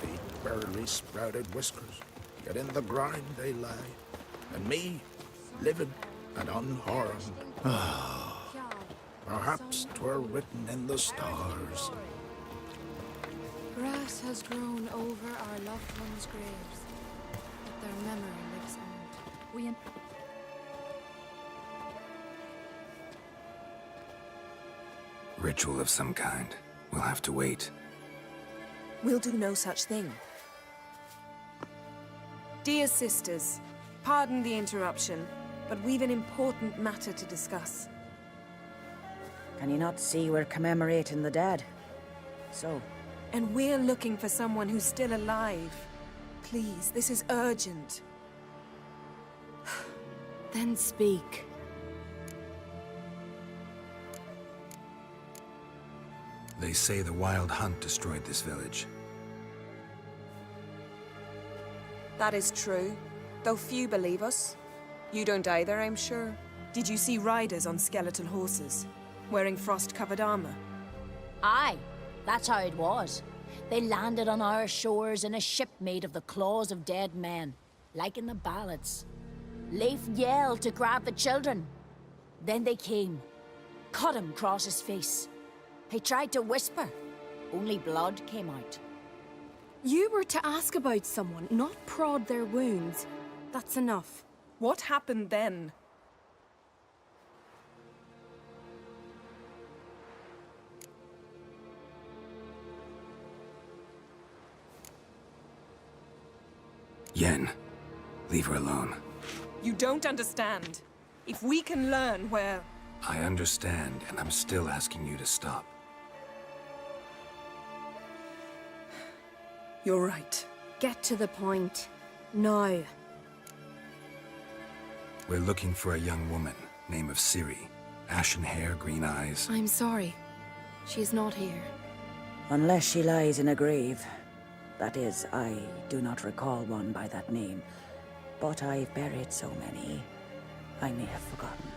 the barely sprouted whiskers, yet in the grind they lie, and me, living and unharmed. Perhaps 'twere written in the stars. Grass has grown over our loved ones' graves, but their memory lives on. Ritual of some kind. We'll have to wait. We'll do no such thing. Dear sisters, pardon the interruption, but we've an important matter to discuss. Can you not see we're commemorating the dead? So? And we're looking for someone who's still alive. Please, this is urgent. Then speak. They say the Wild Hunt destroyed this village. That is true, though few believe us. You don't either, I'm sure. Did you see riders on skeletal horses, wearing frost-covered armor? Aye, that's how it was. They landed on our shores in a ship made of the claws of dead men, like in the ballads. Leif yelled to grab the children. Then they came, cut him across his face. He tried to whisper, only blood came out. You were to ask about someone, not prod their wounds. That's enough. What happened then? Yen, leave her alone. You don't understand. If we can learn where... I understand, and I'm still asking you to stop. You're right. Get to the point. Now. We're looking for a young woman, name of Ciri. Ashen hair, green eyes. I'm sorry. She's not here. Unless she lies in a grave. That is, I do not recall one by that name. But I've buried so many, I may have forgotten.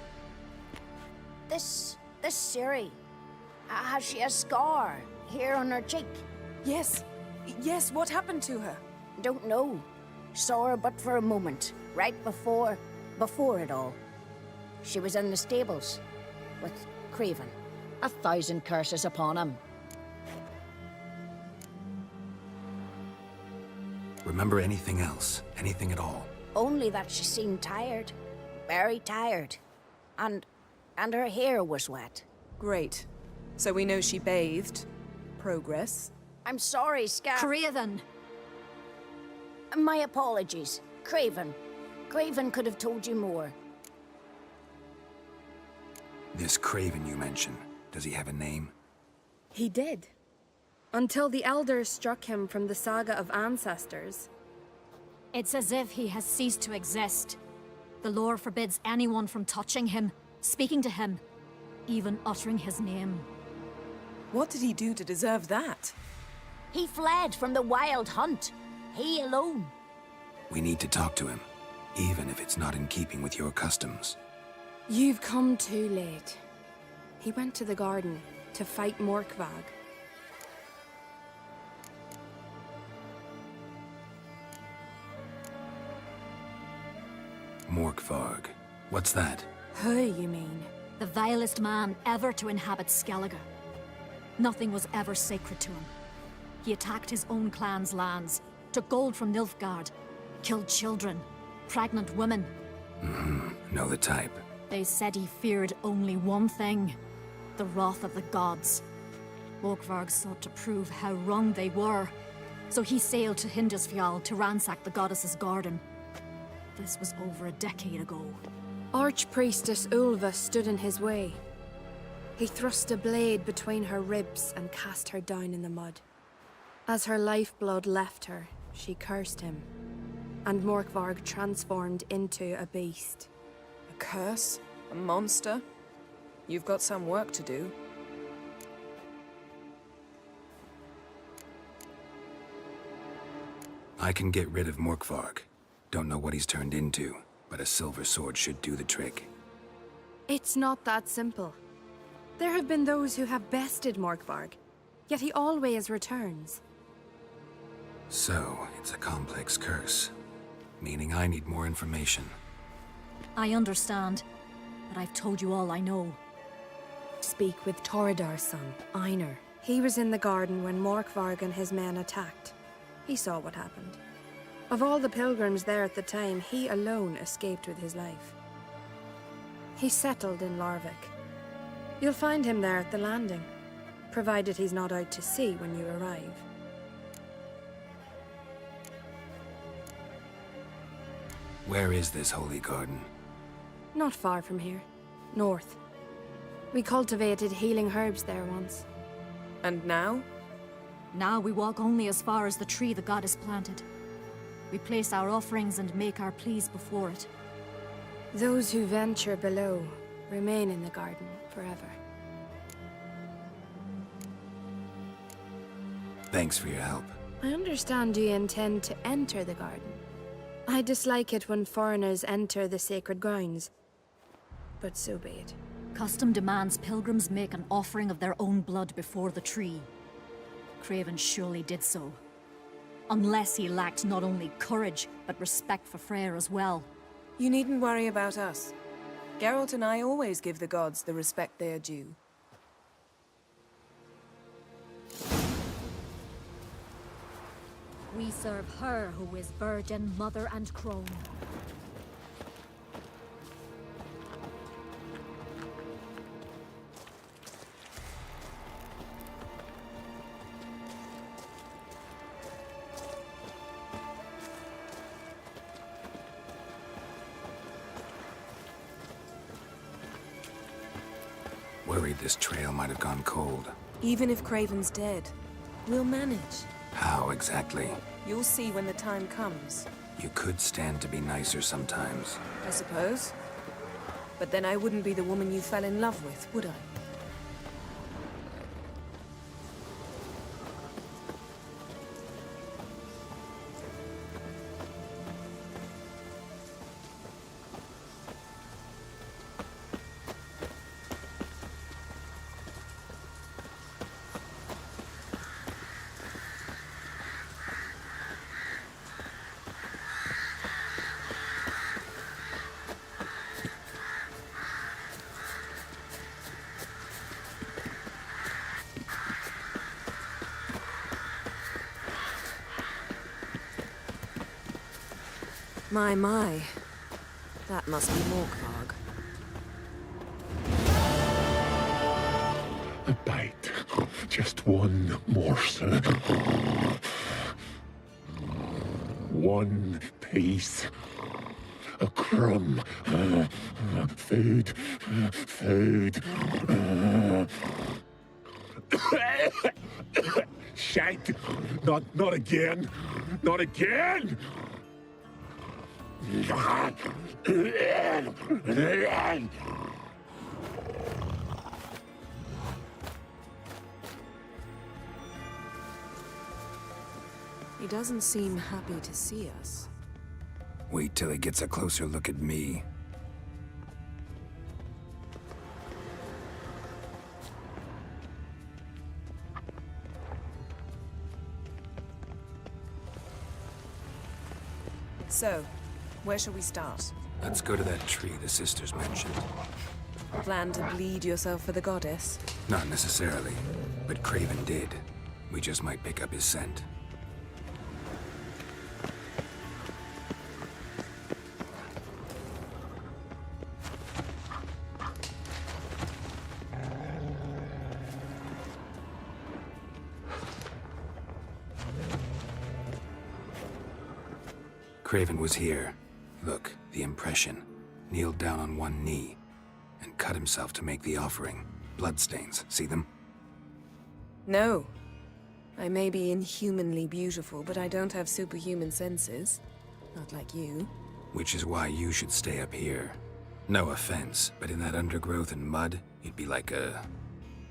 This Ciri, has she a scar here on her cheek? Yes. Yes, what happened to her? Don't know. Saw her but for a moment, right before it all. She was in the stables with Craven. 1,000 curses upon him. Remember anything else? Anything at all? Only that she seemed tired. Very tired. And her hair was wet. Great. So we know she bathed. Progress. I'm sorry, Craven! My apologies. Craven. Craven could have told you more. This Craven you mentioned, does he have a name? He did. Until the Elders struck him from the saga of ancestors. It's as if he has ceased to exist. The lore forbids anyone from touching him, speaking to him, even uttering his name. What did he do to deserve that? He fled from the Wild Hunt. He alone. We need to talk to him, even if it's not in keeping with your customs. You've come too late. He went to the garden to fight Morkvag. Morkvarg. What's that? Who, you mean? The vilest man ever to inhabit Skellige. Nothing was ever sacred to him. He attacked his own clan's lands, took gold from Nilfgaard, killed children, pregnant women. Know the type. They said he feared only one thing, the wrath of the gods. Morkvarg sought to prove how wrong they were, so he sailed to Hindisfjall to ransack the goddess's garden. This was over a decade ago. Archpriestess Ulva stood in his way. He thrust a blade between her ribs and cast her down in the mud. As her lifeblood left her, she cursed him, and Morkvarg transformed into a beast. A curse? A monster? You've got some work to do. I can get rid of Morkvarg. Don't know what he's turned into, but a silver sword should do the trick. It's not that simple. There have been those who have bested Morkvarg, yet he always returns. So, it's a complex curse, meaning I need more information. I understand, but I've told you all I know. Speak with Torridar's son, Einar. He was in the garden when Morkvarg and his men attacked. He saw what happened. Of all the pilgrims there at the time, he alone escaped with his life. He settled in Larvik. You'll find him there at the landing, provided he's not out to sea when you arrive. Where is this holy garden? Not far from here. North. We cultivated healing herbs there once. And now? Now we walk only as far as the tree the goddess planted. We place our offerings and make our pleas before it. Those who venture below remain in the garden forever. Thanks for your help. I understand you intend to enter the garden. I dislike it when foreigners enter the sacred grounds, but so be it. Custom demands pilgrims make an offering of their own blood before the tree. Craven surely did so. Unless he lacked not only courage, but respect for Freyr as well. You needn't worry about us. Geralt and I always give the gods the respect they are due. We serve her who is virgin, mother, and crone. Worried this trail might have gone cold. Even if Craven's dead, we'll manage. How exactly? You'll see when the time comes. You could stand to be nicer sometimes. I suppose. But then I wouldn't be the woman you fell in love with, would I? My. That must be Morkvarg. A bite. Just one morsel. One piece. A crumb. Food. Food. Shite. Not again. Not again! He doesn't seem happy to see us. Wait till he gets a closer look at me. So, where shall we start? Let's go to that tree the sisters mentioned. Plan to bleed yourself for the goddess? Not necessarily, but Craven did. We just might pick up his scent. Craven was here. Look, the impression. Kneeled down on one knee and cut himself to make the offering. Bloodstains, see them? No. I may be inhumanly beautiful, but I don't have superhuman senses. Not like you. Which is why you should stay up here. No offense, but in that undergrowth and mud, you'd be like a...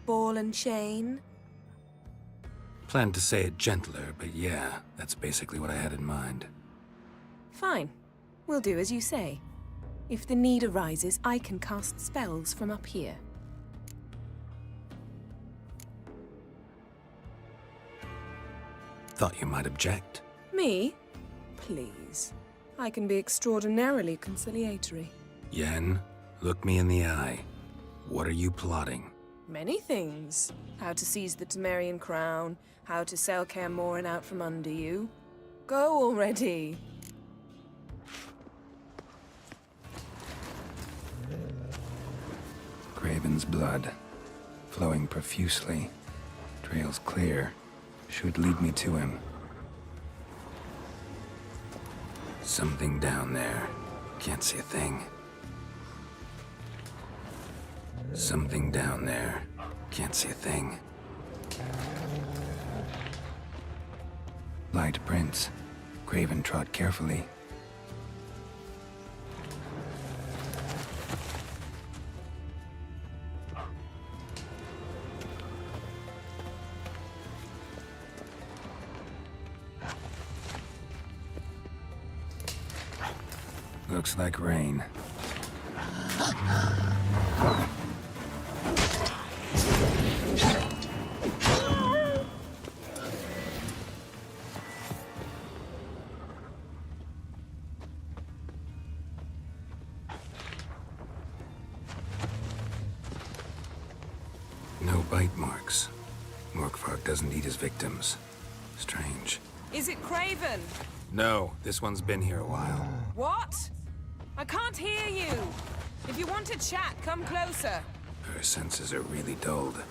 Ball and chain? Planned to say it gentler, but yeah, that's basically what I had in mind. Fine. We'll do as you say. If the need arises, I can cast spells from up here. Thought you might object. Me? Please. I can be extraordinarily conciliatory. Yen, look me in the eye. What are you plotting? Many things. How to seize the Temerian crown, how to sell Kaer Morhen out from under you. Go already! Craven's blood, flowing profusely. Trails clear. Should lead me to him. Something down there. Can't see a thing. Something down there. Can't see a thing. Light prints. Craven trod carefully. Looks like rain. No bite marks. Morkvark doesn't eat his victims. Strange. Is it Craven? No, this one's been here a while. What? I can't hear you. If you want to chat, come closer. Her senses are really dulled.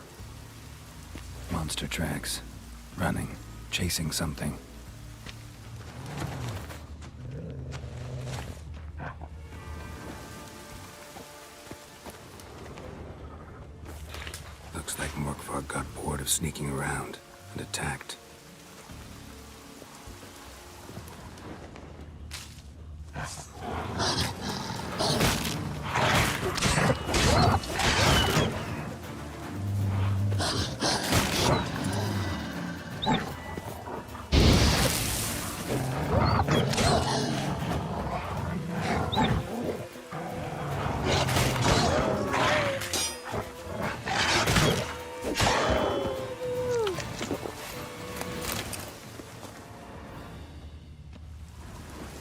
Monster tracks. Running. Chasing something. Looks like Morkvark got bored of sneaking around and attacked.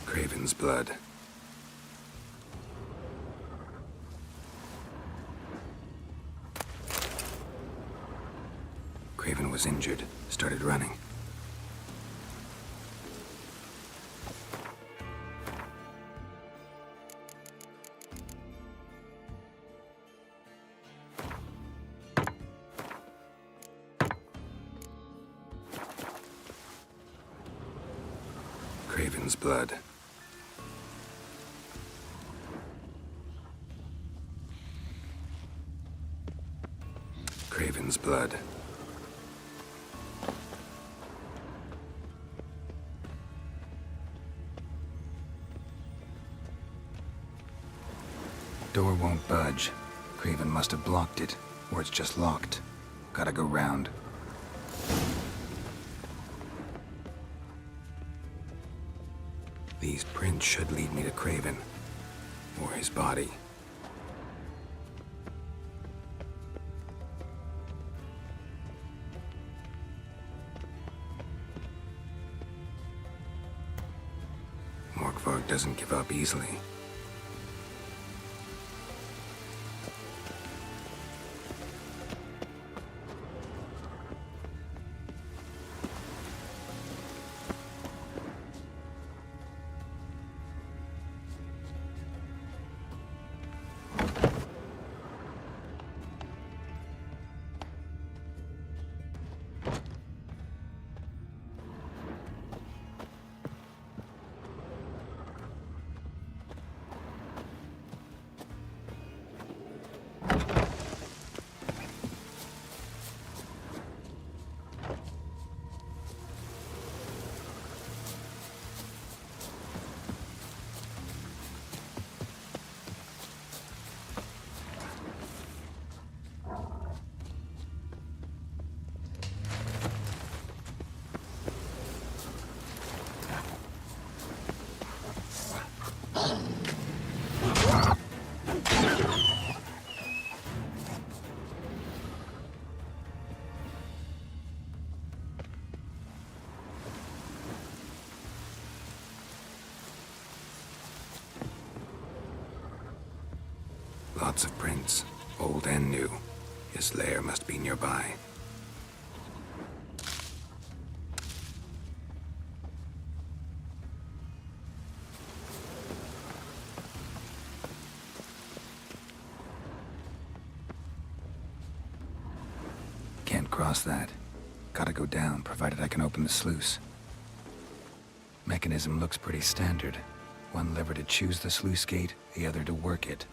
Craven's blood. Craven was injured, started running. Craven's blood. Craven's blood. Door won't budge. Craven must have blocked it, or it's just locked. Gotta go round. These prints should lead me to Craven. Or his body. Morkvark doesn't give up easily. Lots of prints, old and new. His lair must be nearby. Can't cross that. Gotta go down, provided I can open the sluice. Mechanism looks pretty standard. One lever to choose the sluice gate, the other to work it.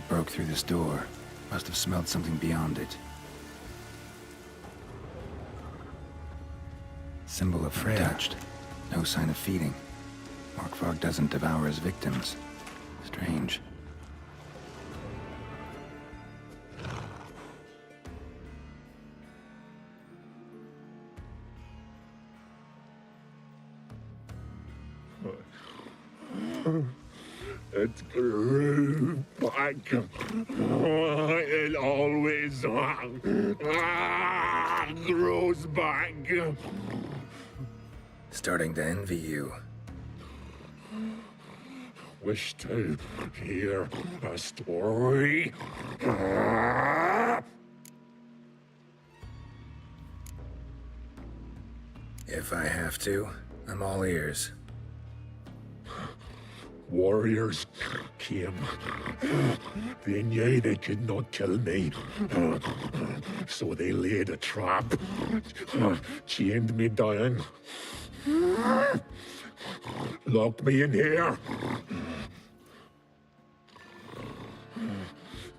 Broke through this door. Must have smelled something beyond it. Symbol of Freya. Touched. No sign of feeding. Morkvarg doesn't devour his victims. Strange. It grew back. It always grows back. Starting to envy you. Wish to hear a story? If I have to, I'm all ears. Warriors came. They knew they could not kill me. So they laid a trap. Chained me down. Locked me in here.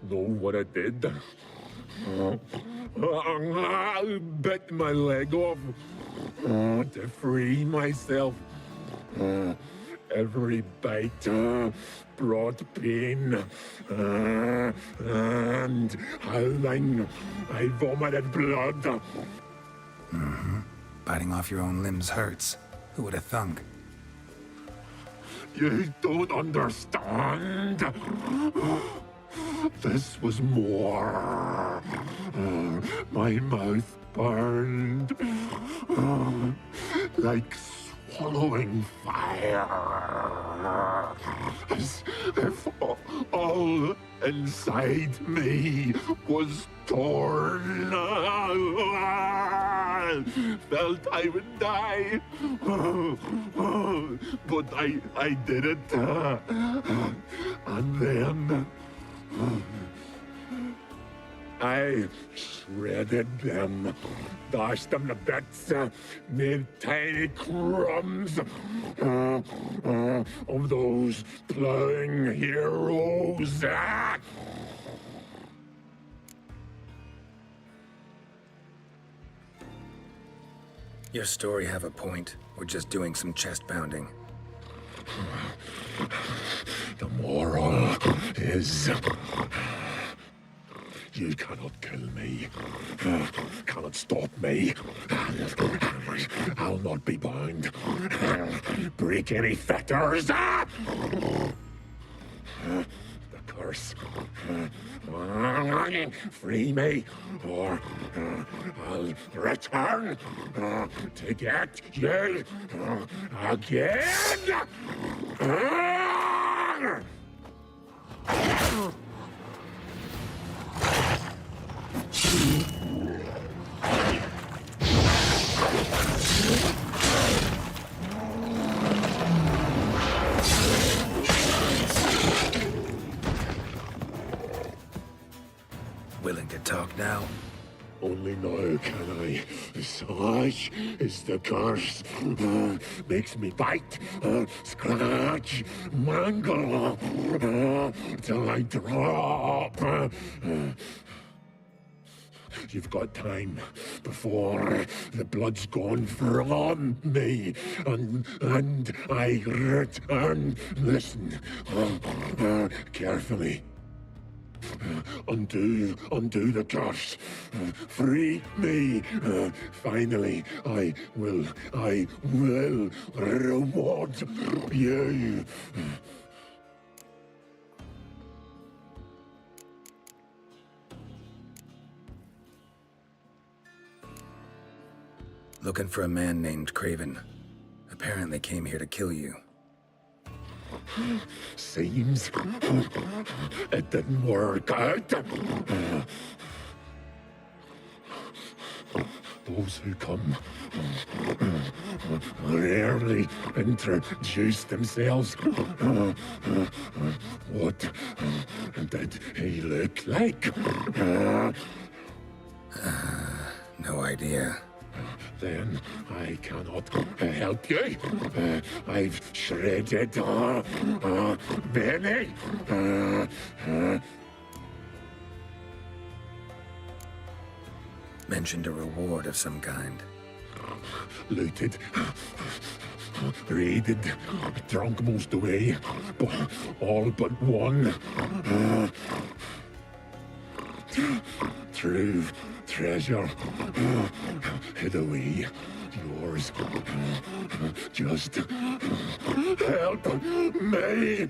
Know what I did? I bit my leg off to free myself. Every bite brought pain, and howling, I vomited blood. Mm-hmm. Biting off your own limbs hurts. Who would have thunk? You don't understand. This was more. My mouth burned like swallowing fire, as if all inside me was torn. Felt I would die, but I did it, and then I shredded them, dashed them to bits, made tiny crumbs of those plowing heroes. Your story have a point. We're just doing some chest pounding. The moral is, you cannot kill me, cannot stop me. I'll not be bound. Break any fetters. The curse. Free me, or I'll return to get you again. Only now can I. Such is the curse. Makes me bite, scratch, mangle, till I drop. You've got time before the blood's gone from me, and I return. Listen, carefully. Undo the curse. Free me. Finally, I will reward you. Looking for a man named Craven. Apparently came here to kill you. Seems it didn't work out. Those who come rarely introduce themselves. What did he look like? No idea. Then I cannot help you. I've shredded many. Mentioned a reward of some kind. Looted, raided, drunk most away, all but one. True treasure hid away. Yours. Just help me.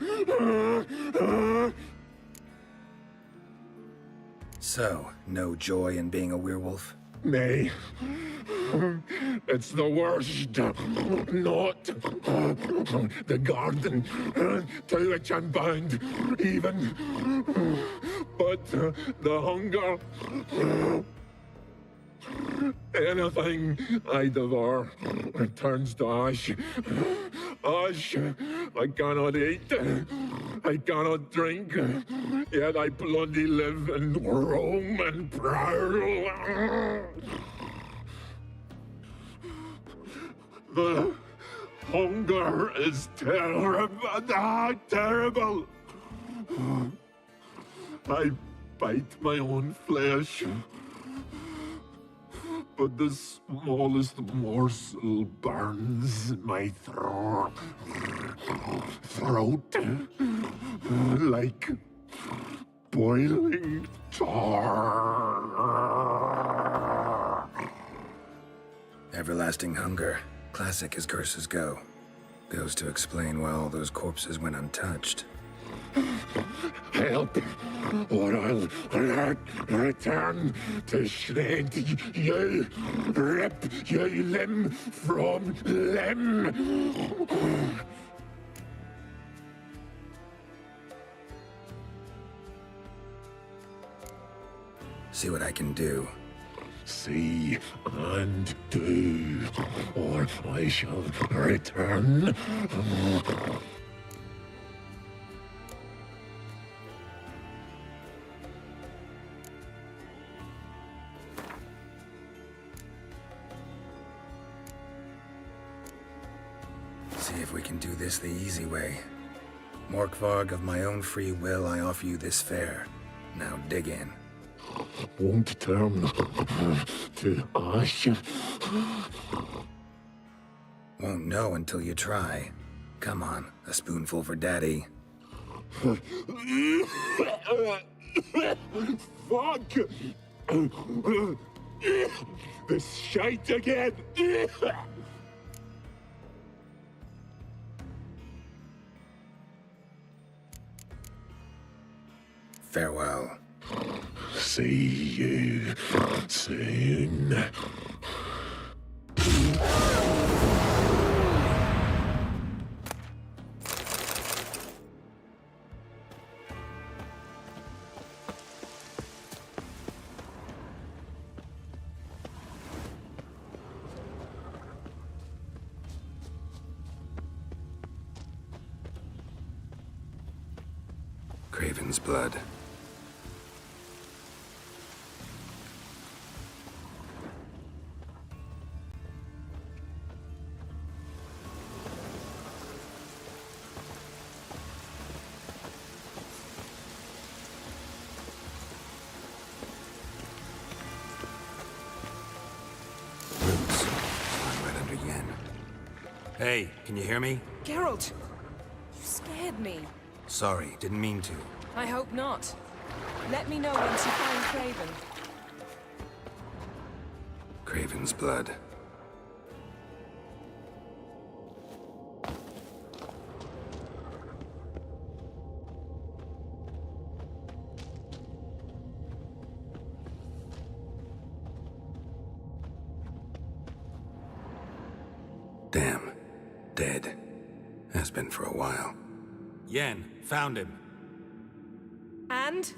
So, no joy in being a werewolf? Nay. It's the worst. Not the garden to which I'm bound, even. But the hunger. Anything I devour turns to ash. Ash. I cannot eat. I cannot drink. Yet I bloody live and roam and prowl. The hunger is terrible. I bite my own flesh. But the smallest morsel burns my throat like boiling tar. Everlasting hunger. Classic as curses go. Goes to explain why all those corpses went untouched. Help, or I'll return to shred you, rip you limb from limb. See what I can do. See and do, or I shall return. See if we can do this the easy way. Morkvarg, of my own free will, I offer you this fare. Now dig in. Won't turn to ash. Won't know until you try. Come on, a spoonful for Daddy. Fuck! This shite again! Farewell. See you soon. Craven's blood. Hey, can you hear me? Geralt! You scared me. Sorry, didn't mean to. I hope not. Let me know once you find Craven. Craven's blood. Damn. Dead. Has been for a while. Yen, found him. And?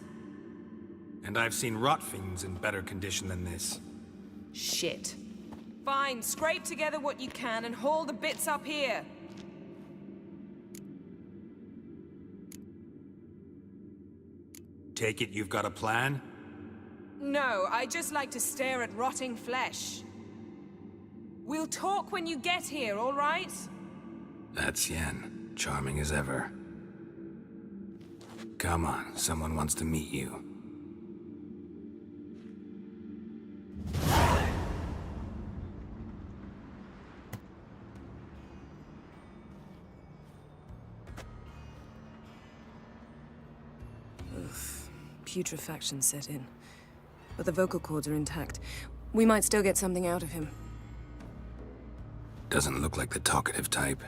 And I've seen rot fiends in better condition than this. Shit. Fine, scrape together what you can and haul the bits up here. Take it you've got a plan? No, I just like to stare at rotting flesh. We'll talk when you get here, all right? That's Yen. Charming as ever. Come on, someone wants to meet you. Putrefaction set in. But the vocal cords are intact. We might still get something out of him. Doesn't look like the talkative type.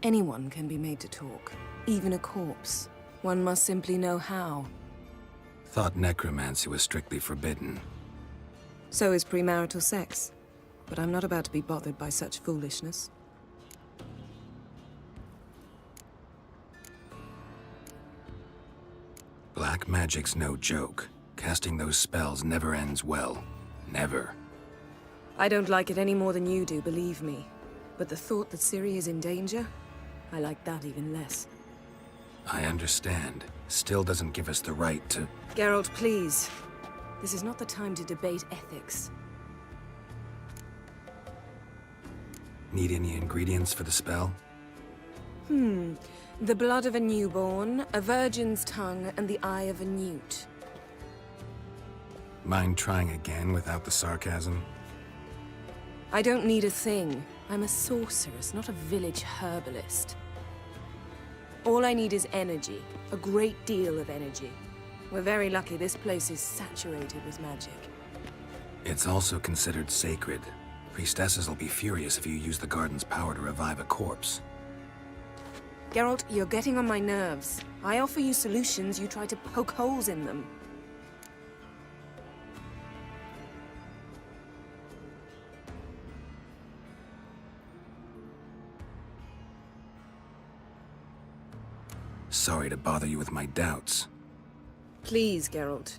Anyone can be made to talk. Even a corpse. One must simply know how. Thought necromancy was strictly forbidden. So is premarital sex. But I'm not about to be bothered by such foolishness. Black magic's no joke. Casting those spells never ends well. Never. I don't like it any more than you do, believe me. But the thought that Ciri is in danger? I like that even less. I understand. Still doesn't give us the right to... Geralt, please. This is not the time to debate ethics. Need any ingredients for the spell? The blood of a newborn, a virgin's tongue, and the eye of a newt. Mind trying again without the sarcasm? I don't need a thing. I'm a sorceress, not a village herbalist. All I need is energy. A great deal of energy. We're very lucky this place is saturated with magic. It's also considered sacred. Priestesses will be furious if you use the garden's power to revive a corpse. Geralt, you're getting on my nerves. I offer you solutions, you try to poke holes in them. Sorry to bother you with my doubts. Please, Geralt.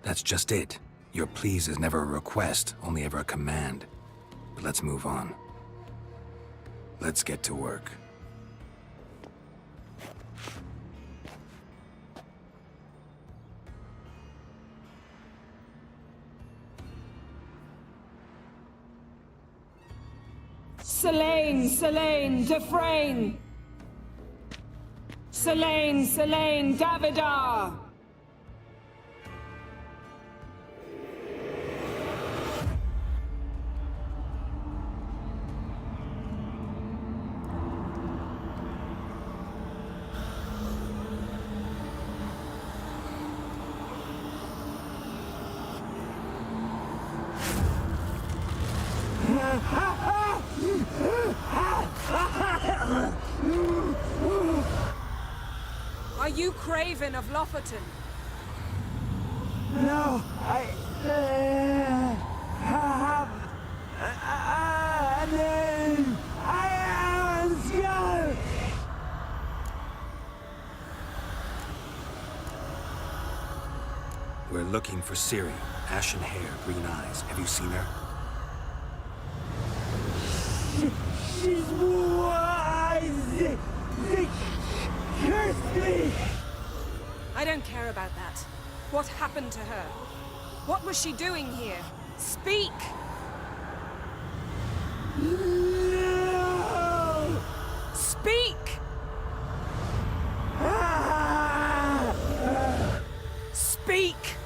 That's just it. Your please is never a request, only ever a command. But let's move on. Let's get to work. Selene, Defrain! Selene, Davidar! Are you Craven of Lofoten? No, I have a name. I am a skull. We're looking for Ciri. Ashen hair, green eyes. Have you seen her? She's wise. They cursed me. I don't care about that. What happened to her? What was she doing here? Speak! No! Speak! Speak!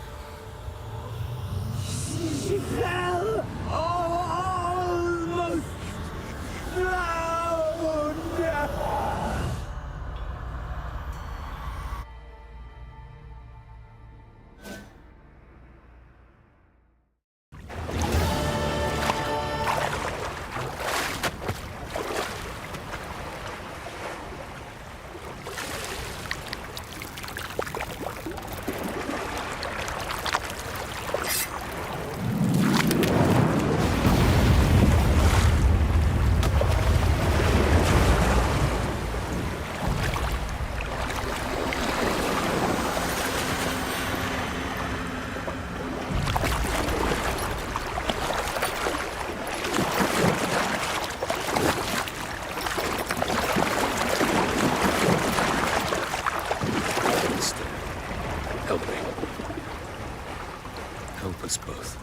She fell almost flat. us both.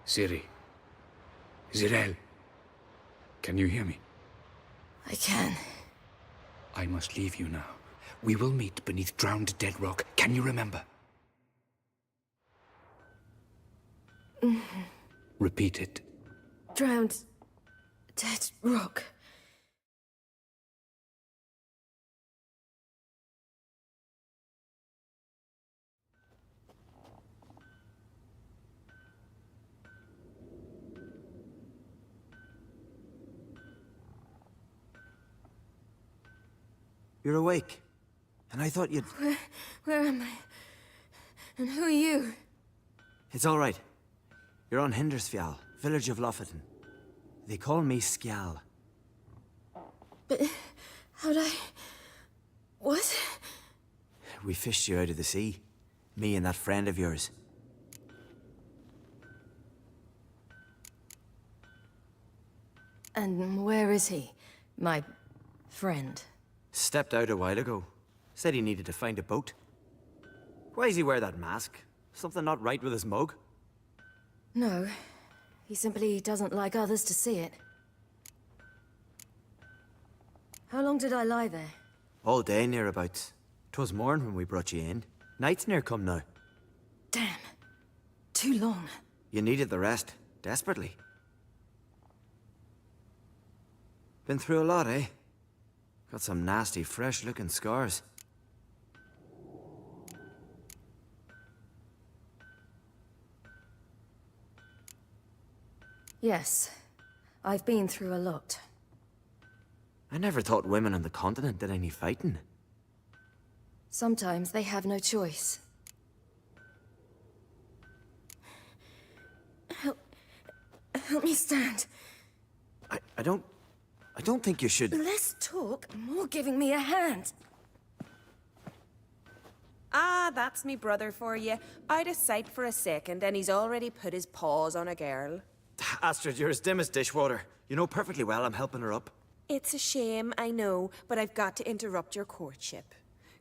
Ciri. Zirel. Can you hear me? I can. I must leave you now. We will meet beneath drowned dead rock. Can you remember? Repeat it. Drowned. Dead rock. You're awake. And I thought you'd... Where am I? And who are you? It's all right. You're on Hindersfjall, village of Lofoten. They call me Skjal. But how'd I... What? We fished you out of the sea. Me and that friend of yours. And where is he? My friend. Stepped out a while ago. Said he needed to find a boat. Why does he wear that mask? Something not right with his mug? No. He simply doesn't like others to see it. How long did I lie there? All day nearabouts. 'Twas morn when we brought you in. Night's near come now. Damn. Too long. You needed the rest. Desperately. Been through a lot, eh? Got some nasty, fresh-looking scars. Yes. I've been through a lot. I never thought women on the continent did any fighting. Sometimes they have no choice. Help me stand. I don't think you should... Less talk, more giving me a hand. Ah, that's me brother for you. Out of sight for a second, and he's already put his paws on a girl. Astrid, you're as dim as dishwater. You know perfectly well I'm helping her up. It's a shame, I know, but I've got to interrupt your courtship.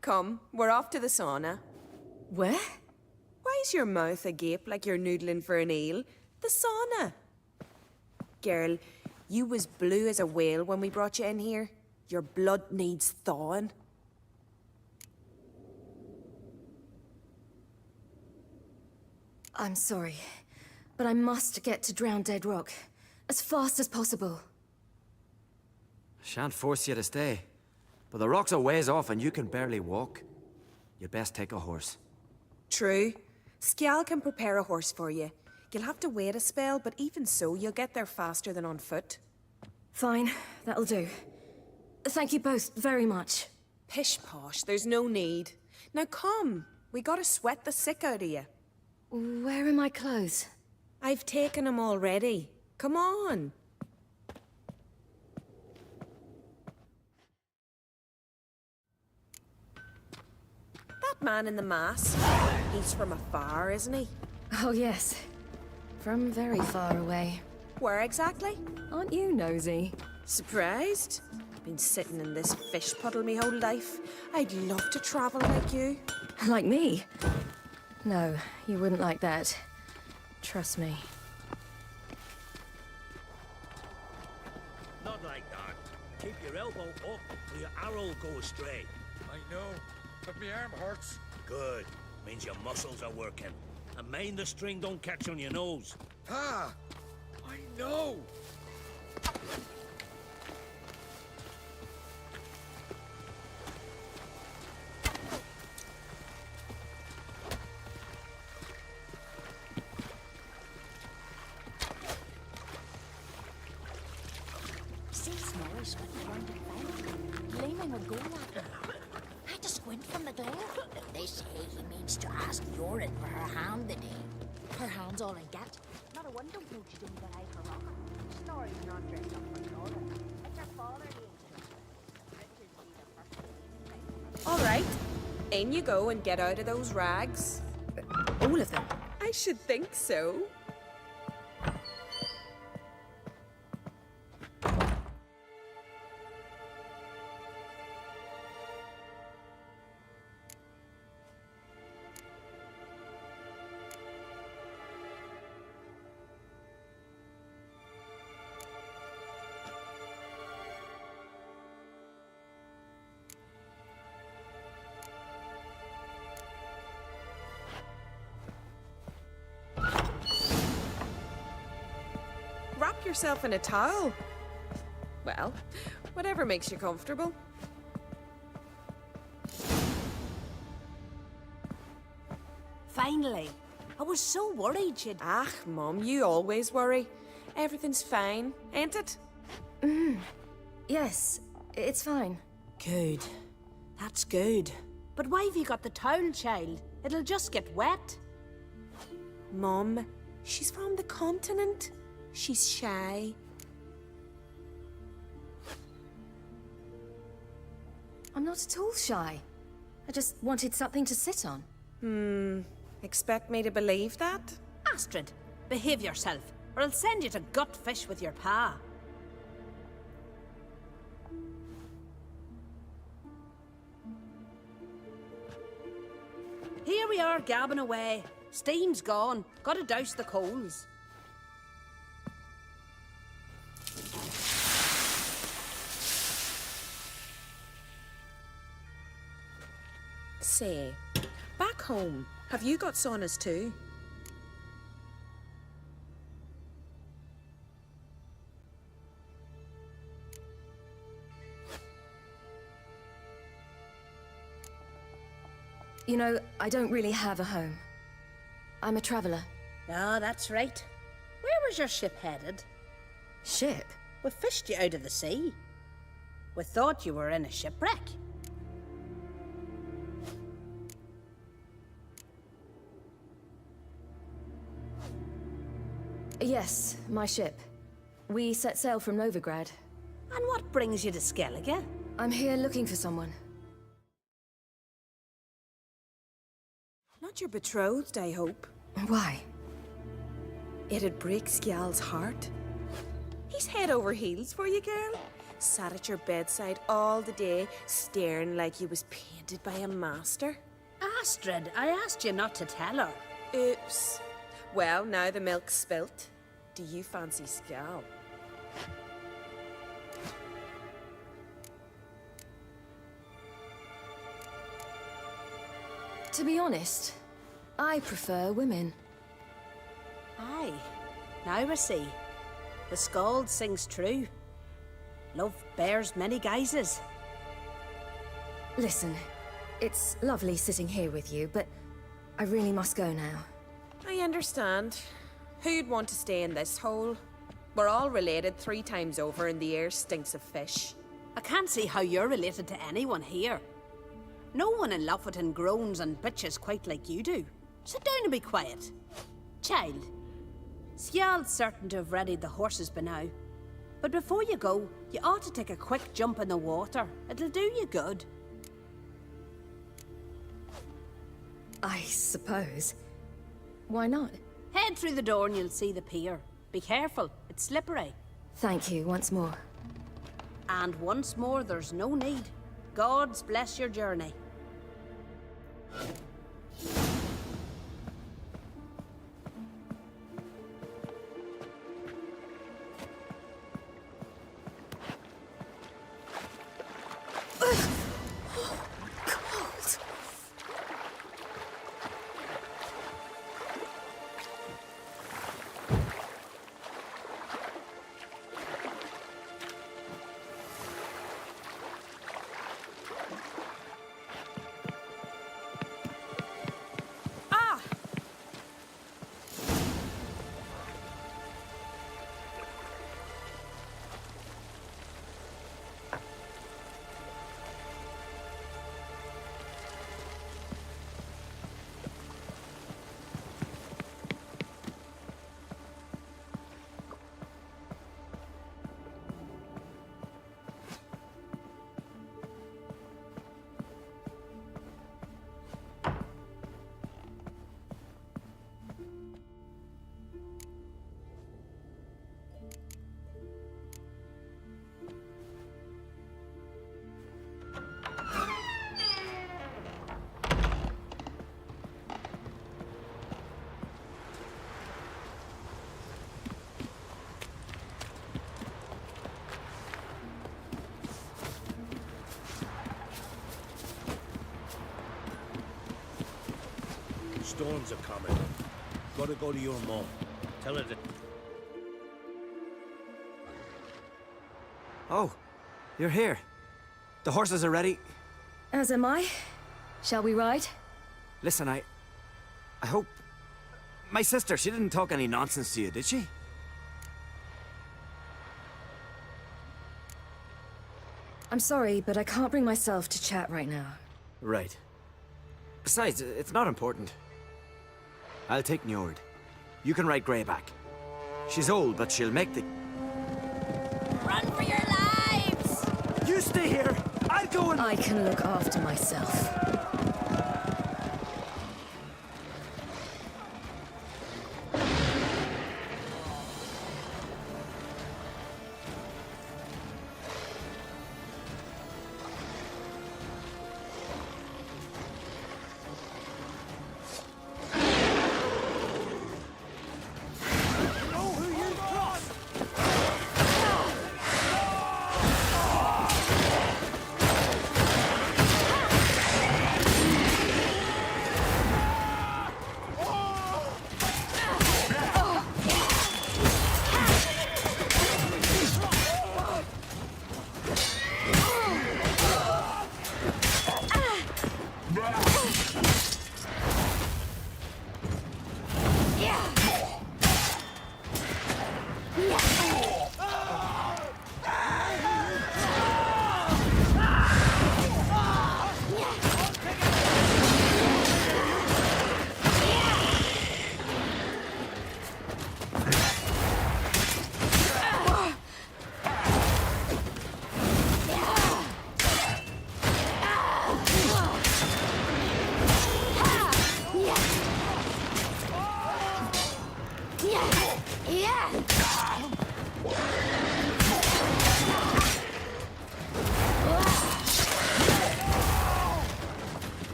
Come, we're off to the sauna. Where? Why's your mouth agape like you're noodling for an eel? The sauna. Girl, you was blue as a whale when we brought you in here. Your blood needs thawing. I'm sorry, but I must get to Drowned Dead Rock. As fast as possible. Shan't force you to stay. But the rock's a ways off and you can barely walk. You'd best take a horse. True. Skjal can prepare a horse for you. You'll have to wait a spell, but even so, you'll get there faster than on foot. Fine, that'll do. Thank you both very much. Pish-posh, there's no need. Now come, we gotta sweat the sick out of you. Where are my clothes? I've taken them already. Come on. That man in the mask, he's from afar, isn't he? Oh yes, from very far away. Where exactly? Aren't you nosy? Surprised? Been sitting in this fish puddle me whole life. I'd love to travel like you. Like me? No, you wouldn't like that. Trust me. Not like that. Keep your elbow up or your arrow will go astray. I know, but my arm hurts. Good. Means your muscles are working. And mind the string don't catch on your nose. Ah! I know! See Snorri sweating around the fire, gleaming a goal at them. I had to squint from the glare. They say he means to ask Yorin for her hand the day. Her hand's all I get. Not a one don't know she didn't get out her rocker. Snorri's not dressed up for Nora. It's her father the All right, in you go and get out of those rags. All of them? I should think so. yourself in a towel. Well, whatever makes you comfortable. Finally. I was so worried you'd... Ah, Mum, you always worry. Everything's fine, ain't it? Yes, it's fine. Good. That's good. But why have you got the towel, child? It'll just get wet. Mum, she's from the continent. She's shy. I'm not at all shy. I just wanted something to sit on. Expect me to believe that? Astrid, behave yourself, or I'll send you to gut fish with your pa. Here we are, gabbing away. Steam's gone. Gotta douse the coals. Say, back home, have you got saunas too? You know, I don't really have a home. I'm a traveler. Ah, that's right. Where was your ship headed? Ship? We fished you out of the sea. We thought you were in a shipwreck. Yes, my ship. We set sail from Novigrad. And what brings you to Skellige? I'm here looking for someone. Not your betrothed, I hope. Why? It'd break Skjal's heart. He's head over heels for you, girl. Sat at your bedside all the day, staring like he was painted by a master. Astrid, I asked you not to tell her. Oops. Well, now the milk's spilt. Do you fancy Skjal? To be honest, I prefer women. Aye. Now I see. The Skald sings true. Love bears many guises. Listen, it's lovely sitting here with you, but I really must go now. I understand. Who'd want to stay in this hole? We're all related 3 times over and the air stinks of fish. I can't see how you're related to anyone here. No one in Lofoten groans and bitches quite like you do. Sit down and be quiet. Child, Skjal's certain to have readied the horses by now. But before you go, you ought to take a quick jump in the water. It'll do you good. I suppose. Why not? Head through the door and you'll see the pier. Be careful, it's slippery. Thank you once more. And once more, there's no need. God's bless your journey. Storms are coming. Gotta go to your mom. Tell her that... Oh, you're here. The horses are ready. As am I. Shall we ride? Listen, I hope... My sister, she didn't talk any nonsense to you, did she? I'm sorry, but I can't bring myself to chat right now. Right. Besides, it's not important. I'll take Njord. You can ride Greyback. She's old, but she'll make the... Run for your lives! You stay here! I'll go and... I can look after myself.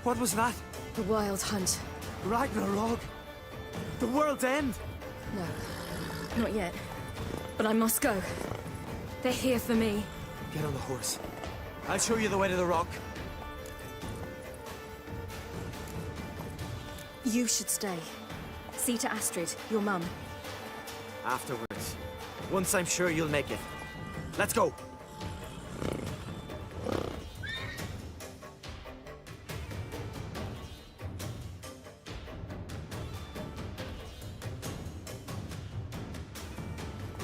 What was that? The Wild Hunt. Ragnarok? The world's end? No. Not yet. But I must go. They're here for me. Get on the horse. I'll show you the way to the rock. You should stay. See to Astrid, your mum. Afterwards. Once I'm sure you'll make it. Let's go!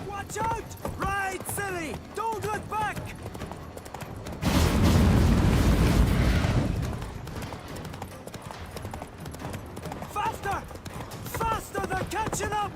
Watch out! Right, silly! Don't look back! Faster! Faster! They're catching up!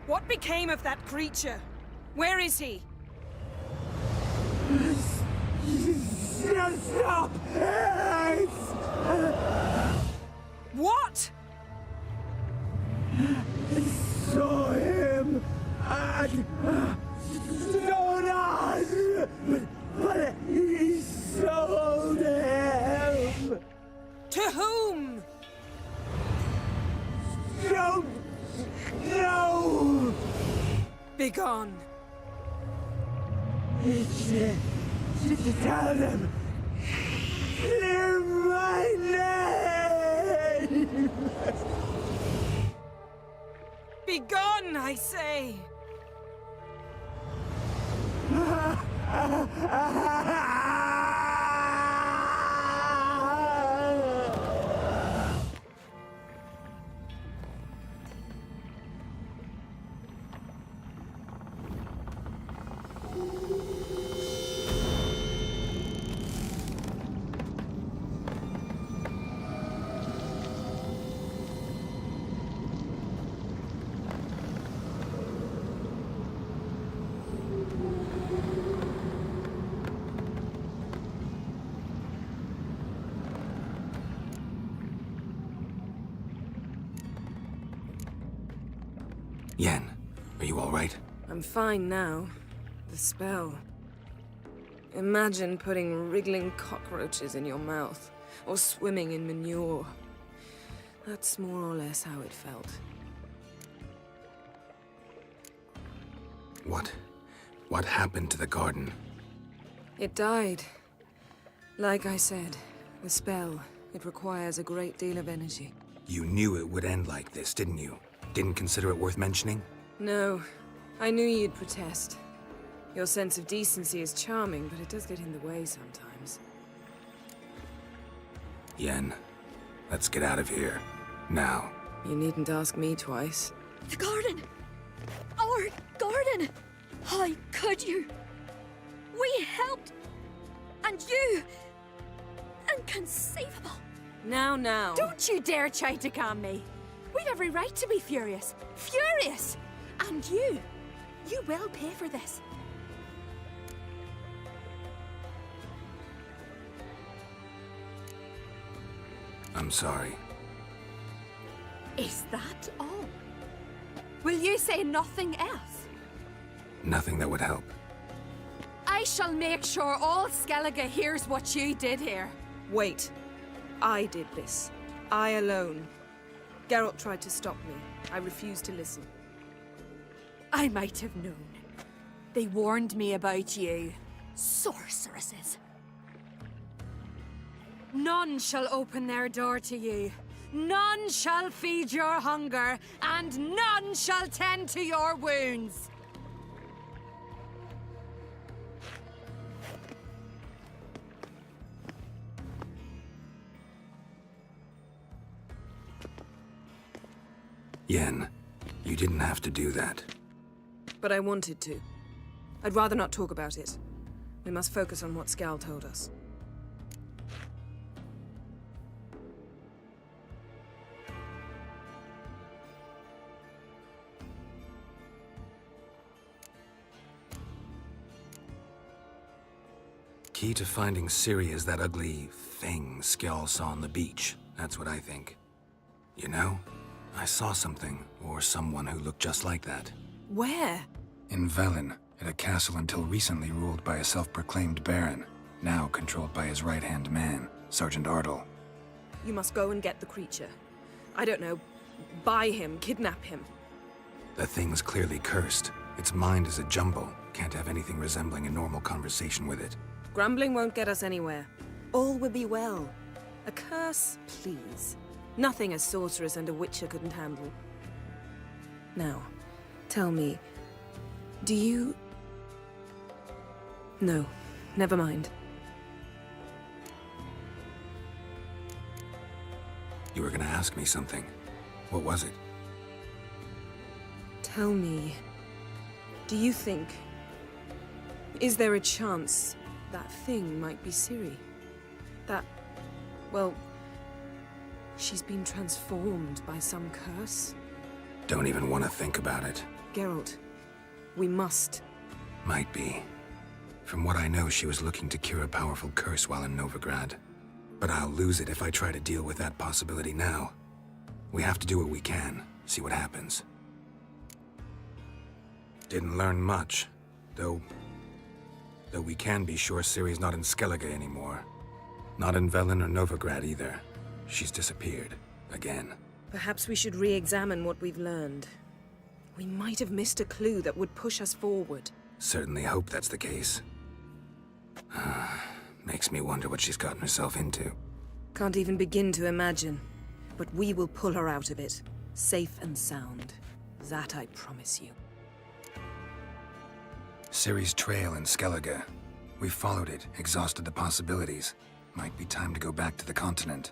What became of that creature? Where is he? Stop! What? Saw him at Stonas, but he sold him. To whom? Don't know. Begone. Tell them. Clear my name. Begone, I say. Yen, are you all right? I'm fine now. The spell. Imagine putting wriggling cockroaches in your mouth, or swimming in manure. That's more or less how it felt. What happened to the garden? It died. Like I said, the spell, it requires a great deal of energy. You knew it would end like this, didn't you? Didn't consider it worth mentioning? No, I knew you'd protest. Your sense of decency is charming, but it does get in the way sometimes. Yen, let's get out of here. Now. You needn't ask me twice. The garden! Our garden! How could you? We helped! And you! Inconceivable! Now. Don't you dare try to calm me. We'd every right to be furious. Furious! And you will pay for this. I'm sorry. Is that all? Will you say nothing else? Nothing that would help. I shall make sure all Skellige hears what you did here. Wait. I did this. I alone. Geralt tried to stop me. I refused to listen. I might have known. They warned me about you. Sorceresses. None shall open their door to you. None shall feed your hunger, and none shall tend to your wounds. Yen, you didn't have to do that. But I wanted to. I'd rather not talk about it. We must focus on what Skal told us. Key to finding Ciri is that ugly thing Skjall saw on the beach. That's what I think. You know, I saw something, or someone who looked just like that. Where? In Velen, at a castle until recently ruled by a self-proclaimed baron, now controlled by his right-hand man, Sergeant Ardle. You must go and get the creature. I don't know, buy him, kidnap him. The thing's clearly cursed. Its mind is a jumble. Can't have anything resembling a normal conversation with it. Grumbling won't get us anywhere. All will be well. A curse, please. Nothing a sorceress and a witcher couldn't handle. Now, tell me, do you... No, never mind. You were gonna ask me something. What was it? Tell me, do you think... Is there a chance that thing might be Ciri? That... well... she's been transformed by some curse? Don't even want to think about it. Geralt, we must. Might be. From what I know, she was looking to cure a powerful curse while in Novigrad. But I'll lose it if I try to deal with that possibility now. We have to do what we can, see what happens. Didn't learn much, though we can be sure Ciri's not in Skellige anymore. Not in Velen or Novigrad either. She's disappeared. Again. Perhaps we should re-examine what we've learned. We might have missed a clue that would push us forward. Certainly hope that's the case. Makes me wonder what she's gotten herself into. Can't even begin to imagine. But we will pull her out of it. Safe and sound. That I promise you. Ciri's trail in Skellige. We followed it, exhausted the possibilities. Might be time to go back to the continent.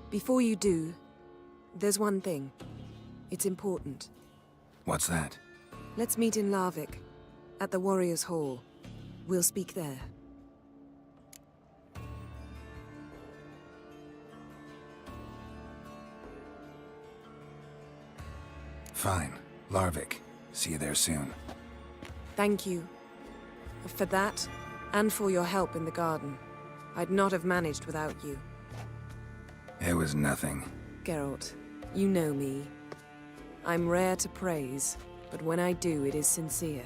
Before you do, there's one thing. It's important. What's that? Let's meet in Larvik, at the Warriors' Hall. We'll speak there. Fine. Larvik. See you there soon. Thank you. For that, and for your help in the garden. I'd not have managed without you. It was nothing. Geralt, you know me. I'm rare to praise, but when I do, it is sincere.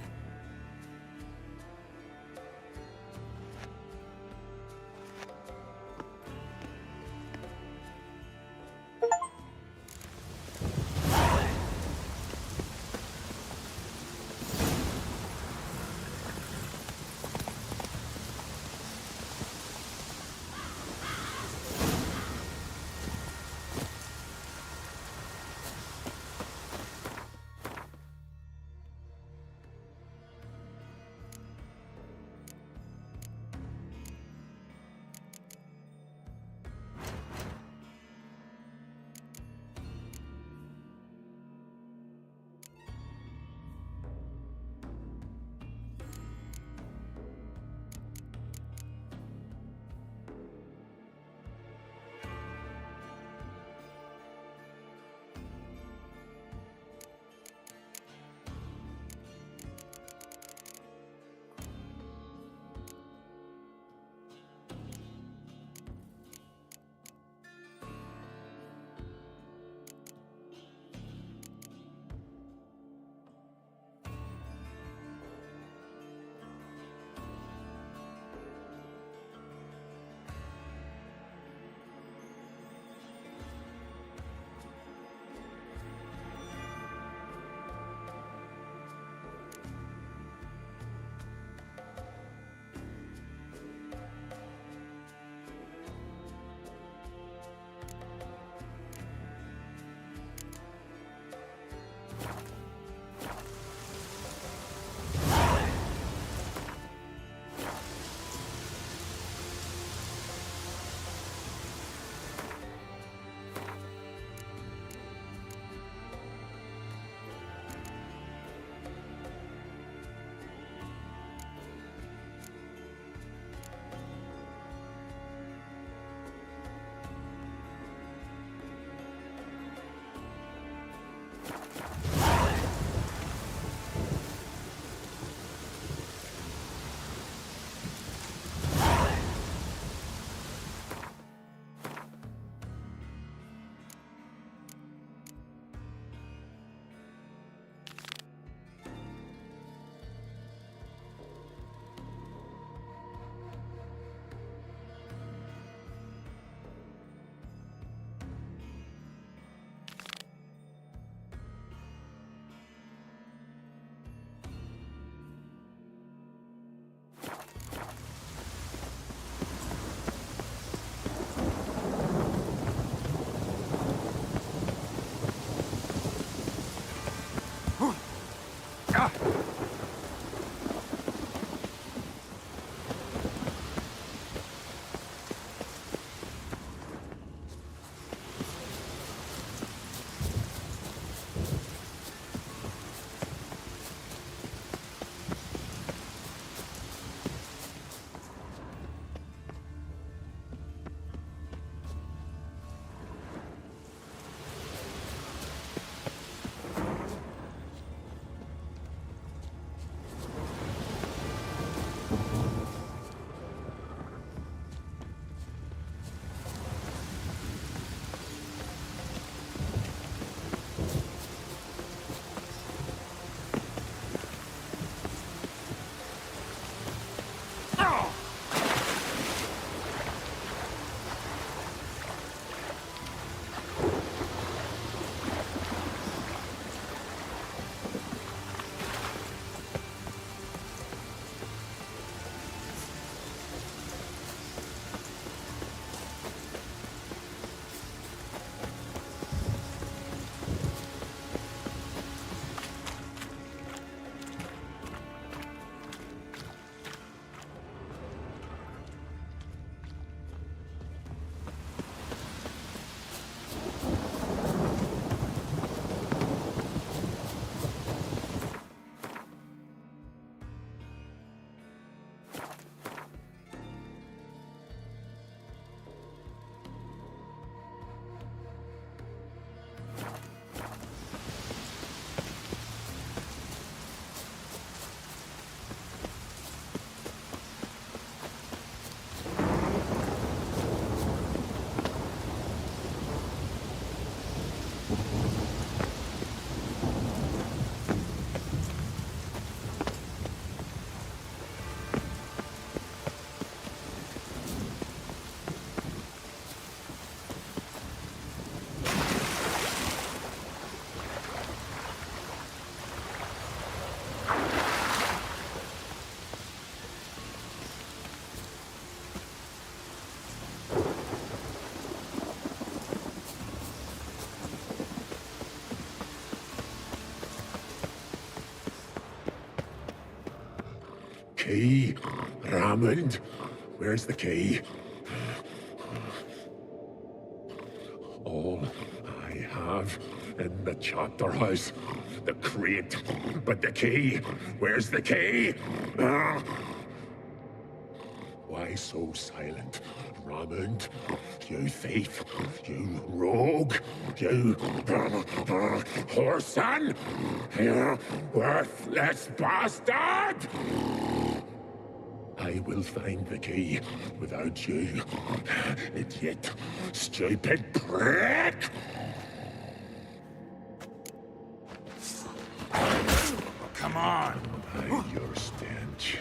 Hammond, where's the key? All I have in the chapter house, the crate, but the key, where's the key? Why so silent, Hammond? You thief, you rogue, you whoreson, you worthless bastard! I will find the key without you, idiot, stupid prick! Come on! Hide your stench.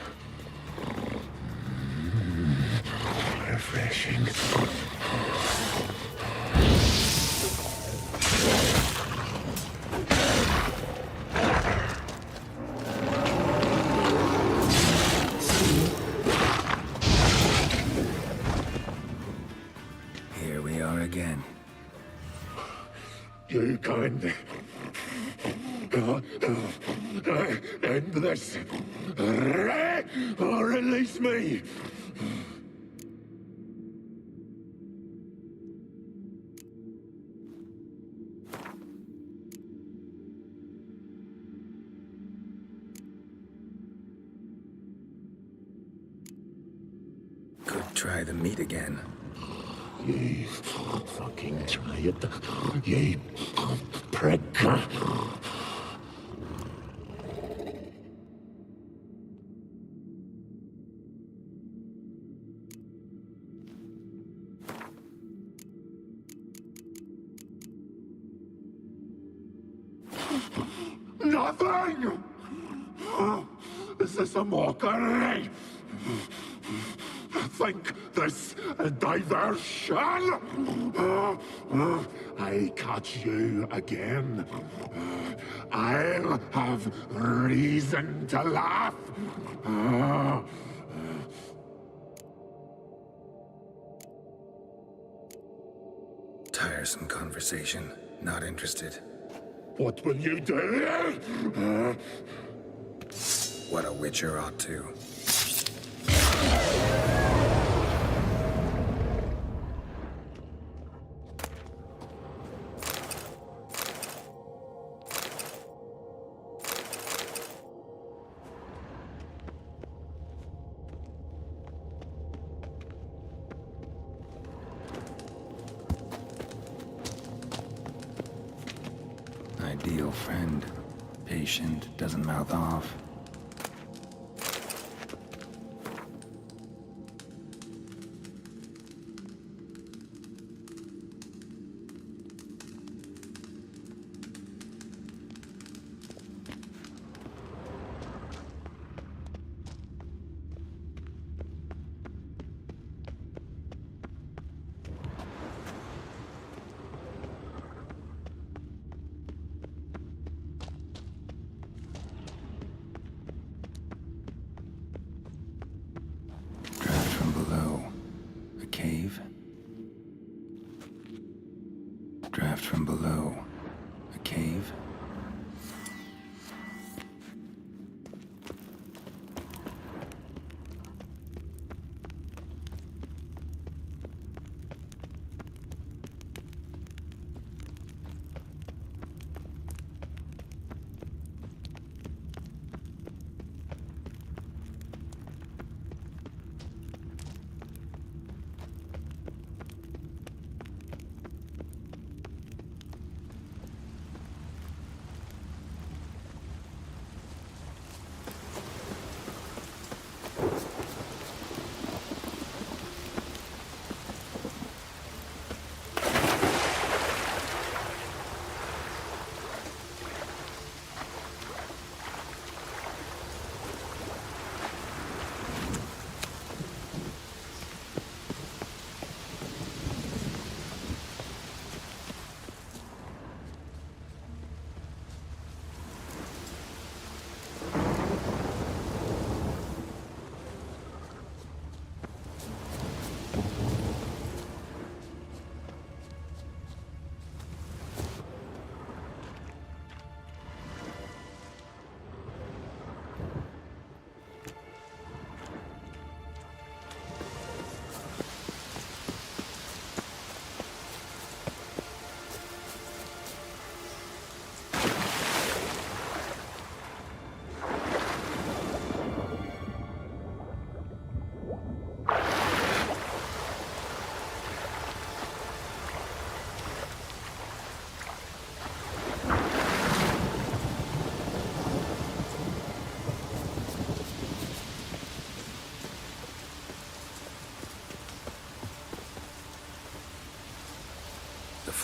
Refreshing. Here we are again. You can end this, or release me. Could try the meat again. You fucking try it, you prick. Nothing! Is this a mockery? Think this a diversion? I catch you again. I'll have reason to laugh. Tiresome conversation. Not interested. What will you do? What a witcher ought to. Ideal friend. Patient, doesn't mouth off. Draft from below. A cave?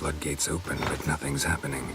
floodgates open, but nothing's happening.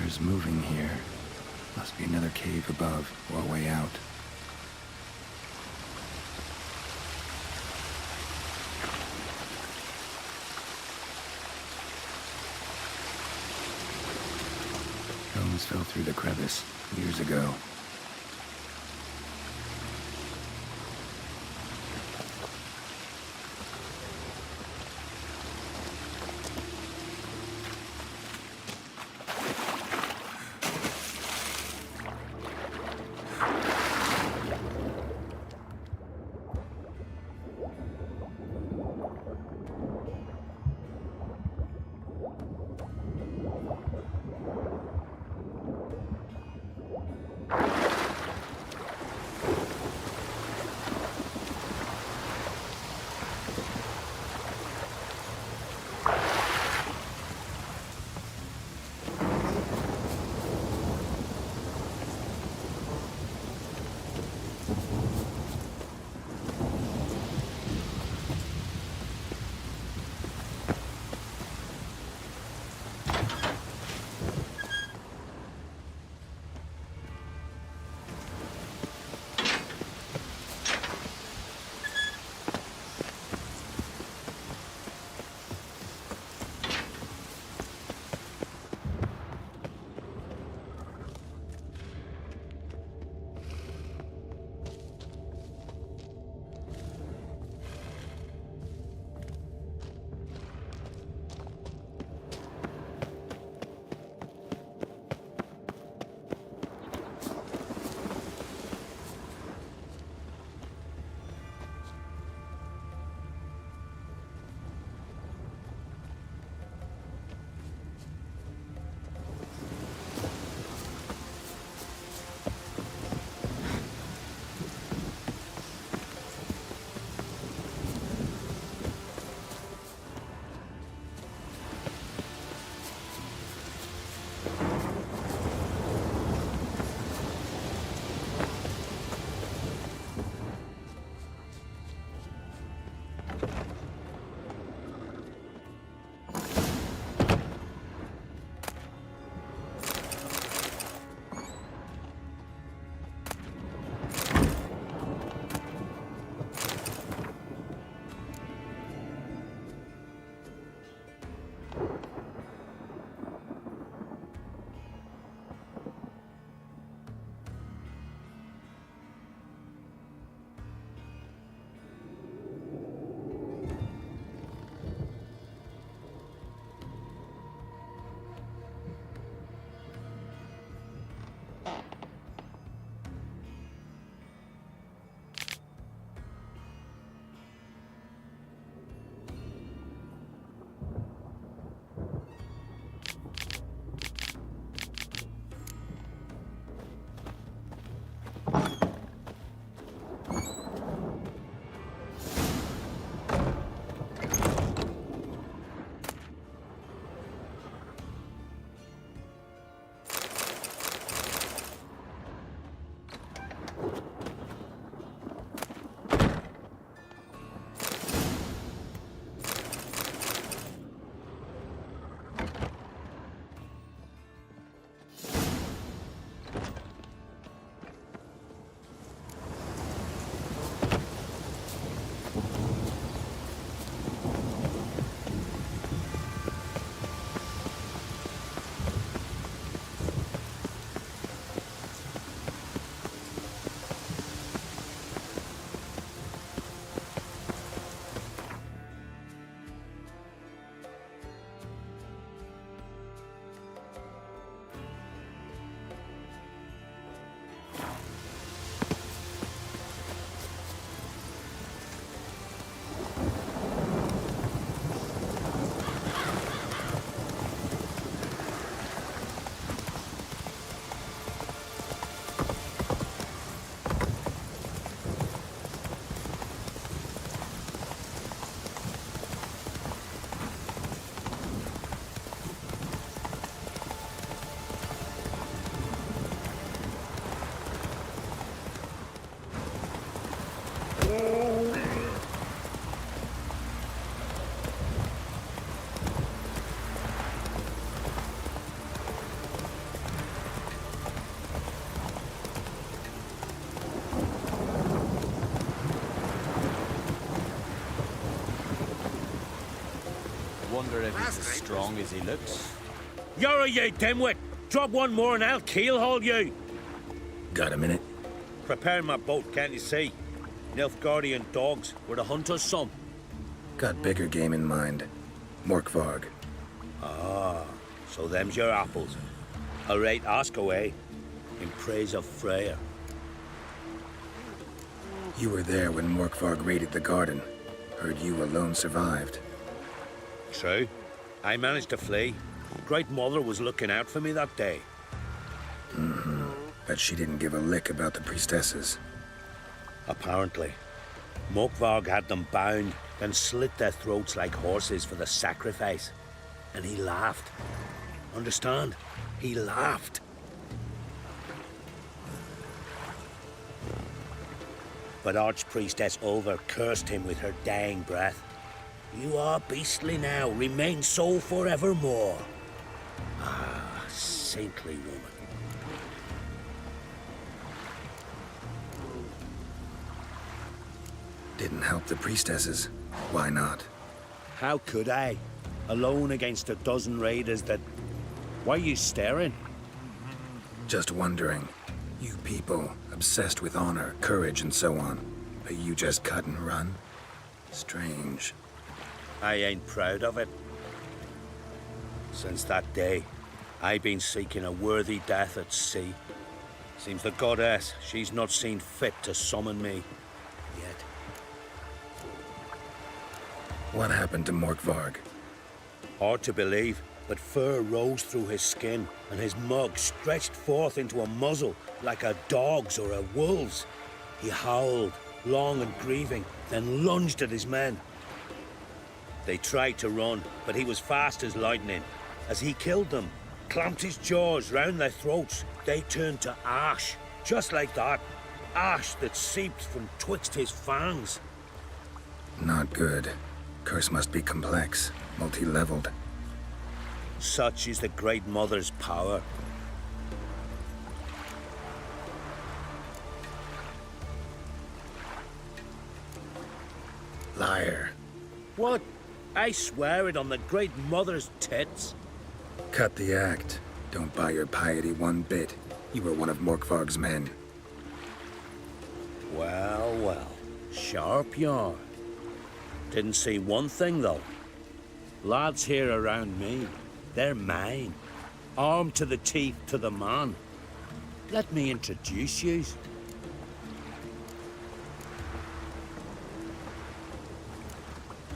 Air's moving here. Must be another cave above, or a way out. Stones fell through the crevice years ago. wonder if he's as strong as he looks. You're a ye dimwit! Drop one more and I'll keelhaul you! Got a minute? Prepare my boat, can't you see? Nilfgaardian dogs were the hunter's son. Got bigger game in mind. Morkvarg. Ah, so them's your apples. All right, ask away. In praise of Freya. You were there when Morkvarg raided the garden. Heard you alone survived. True. I managed to flee. Great Mother was looking out for me that day. Mm-hmm. But she didn't give a lick about the priestesses. Apparently. Morkvarg had them bound, then slit their throats like horses for the sacrifice. And he laughed. Understand? He laughed. But Archpriestess Ulver cursed him with her dying breath. You are beastly now, remain so forevermore. Ah, saintly woman. Didn't help the priestesses. Why not? How could I? Alone against a dozen raiders that... Why are you staring? Just wondering. You people, obsessed with honor, courage, and so on. But you just cut and run? Strange. I ain't proud of it. Since that day, I've been seeking a worthy death at sea. Seems the goddess, she's not seen fit to summon me yet. What happened to Morkvarg? Hard to believe, but fur rose through his skin, and his mug stretched forth into a muzzle like a dog's or a wolf's. He howled, long and grieving, then lunged at his men. They tried to run, but he was fast as lightning. As he killed them, clamped his jaws round their throats, they turned to ash, just like that. Ash that seeped from twixt his fangs. Not good. Curse must be complex, multi-leveled. Such is the Great Mother's power. Liar. What? I swear it on the Great Mother's tits. Cut the act. Don't buy your piety one bit. You were one of Morkvarg's men. Well, well. Sharp yarn. Didn't see one thing, though. Lads here around me, they're mine. Armed to the teeth to the man. Let me introduce you.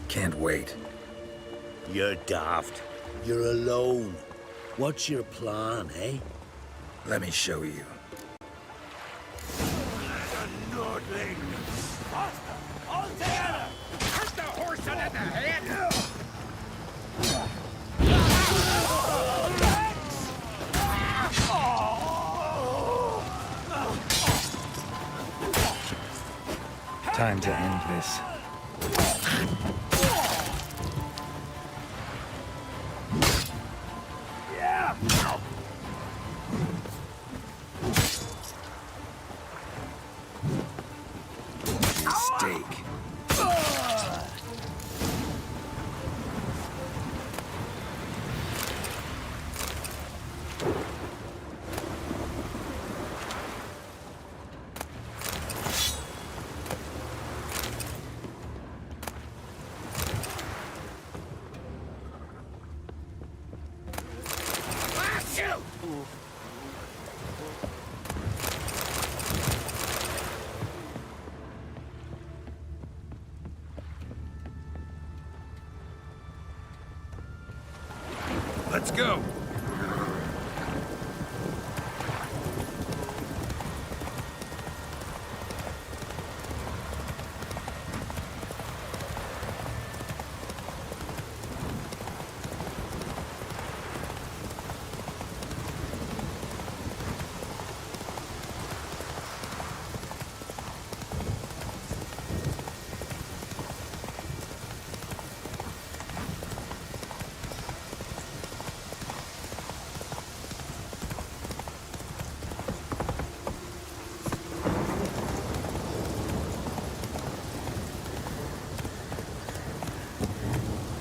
Can't wait. You're daft. You're alone. What's your plan, eh? Let me show you. Nordling! Faster! All together! Hit the horse in the head! Time to end this. Mistake. Let's go.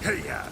Hey-ya!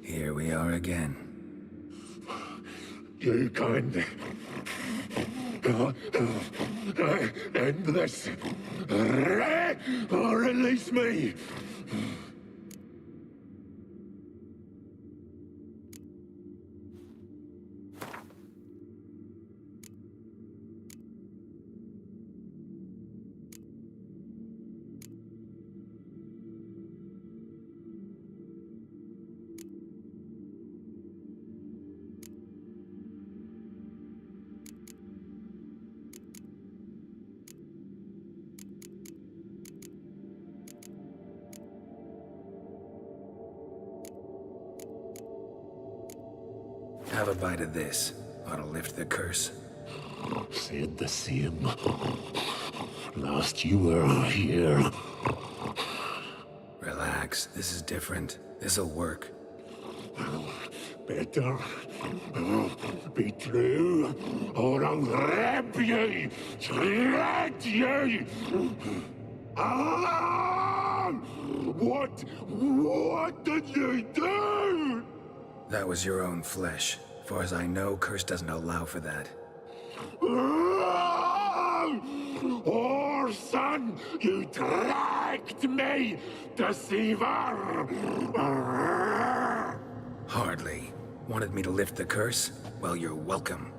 Here we are again. You can end this. Or release me. Have a bite of this. Ought to lift the curse. Said the same. Last you were here. Relax. This is different. This'll work. Better be true, or I'll grab you, shred you. Ah! What did you do? That was your own flesh. Far as I know, curse doesn't allow for that. Orson, you dragged me, deceiver! Hardly. Wanted me to lift the curse? Well, you're welcome.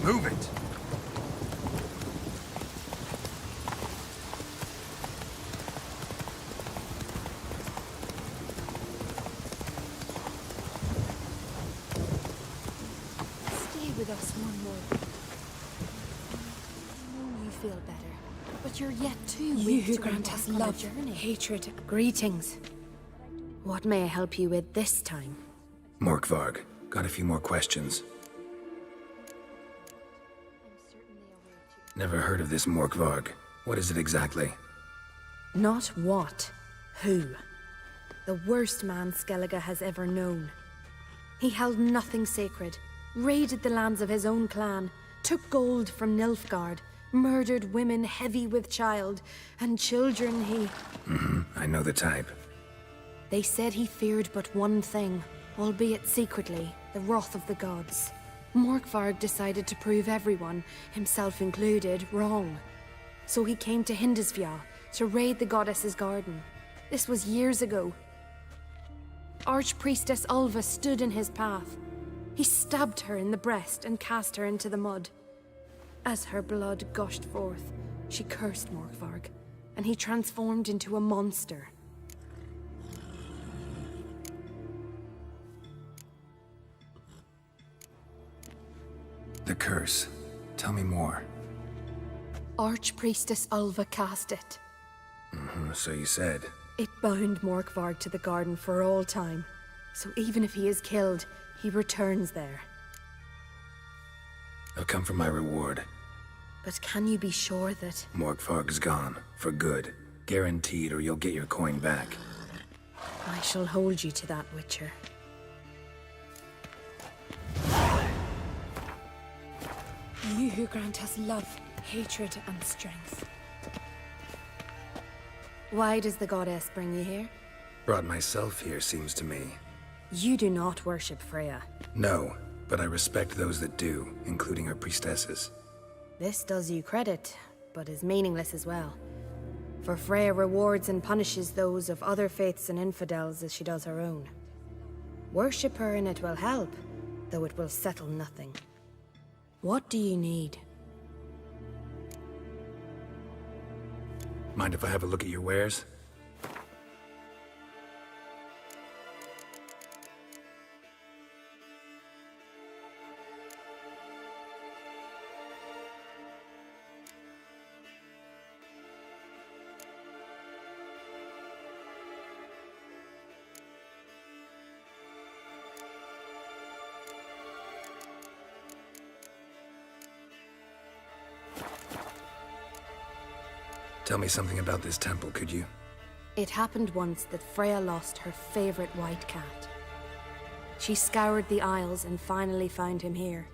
Move it! Stay with us one more. I know you feel better, but you're yet too You weak who to grant us embark on a love, journey. hatred, greetings. What may I help you with this time? Morkvarg, got a few more questions. Never heard of this Morkvarg. What is it exactly? Not what, who. The worst man Skellige has ever known. He held nothing sacred, raided the lands of his own clan, took gold from Nilfgaard, murdered women heavy with child, and children he... I know the type. They said he feared but one thing, albeit secretly, the wrath of the gods. Morkvarg decided to prove everyone, himself included, wrong. So he came to Hindisfjall to raid the goddess's garden. This was years ago. Archpriestess Ulva stood in his path. He stabbed her in the breast and cast her into the mud. As her blood gushed forth, she cursed Morkvarg, and he transformed into a monster. The curse. Tell me more. Archpriestess Ulva cast it. So you said. It bound Morkvarg to the garden for all time. So even if he is killed, He returns there. I'll come for my reward. But can you be sure that... Morkvarg's gone. For good. Guaranteed, or you'll get your coin back. I shall hold you to that, Witcher. You who grant us love, hatred, and strength. Why does the goddess bring you here? Brought myself here, seems to me. You do not worship Freya. No, but I respect those that do, including her priestesses. This does you credit, but is meaningless as well. For Freya rewards and punishes those of other faiths and infidels as she does her own. Worship her and it will help, though it will settle nothing. What do you need? Mind if I have a look at your wares? Tell me something about this temple, could you? It happened once that Freya lost her favorite white cat. She scoured the Isles and finally found him here.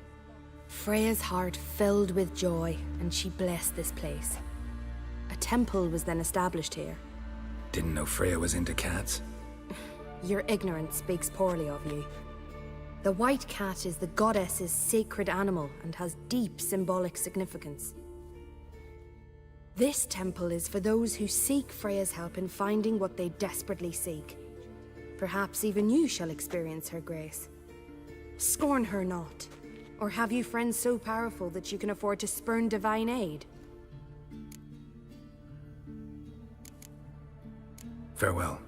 Freya's heart filled with joy, and she blessed this place. A temple was then established here. Didn't know Freya was into cats. Your ignorance speaks poorly of you. The white cat is the goddess's sacred animal and has deep symbolic significance. This temple is for those who seek Freya's help in finding what they desperately seek. Perhaps even you shall experience her grace. Scorn her not. Or have you friends so powerful that you can afford to spurn divine aid? Farewell.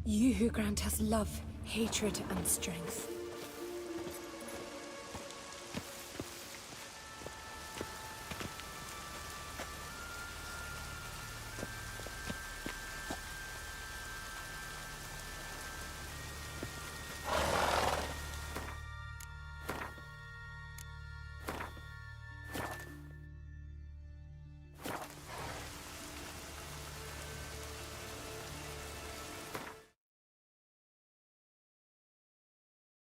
You who grant us love, hatred, and strength.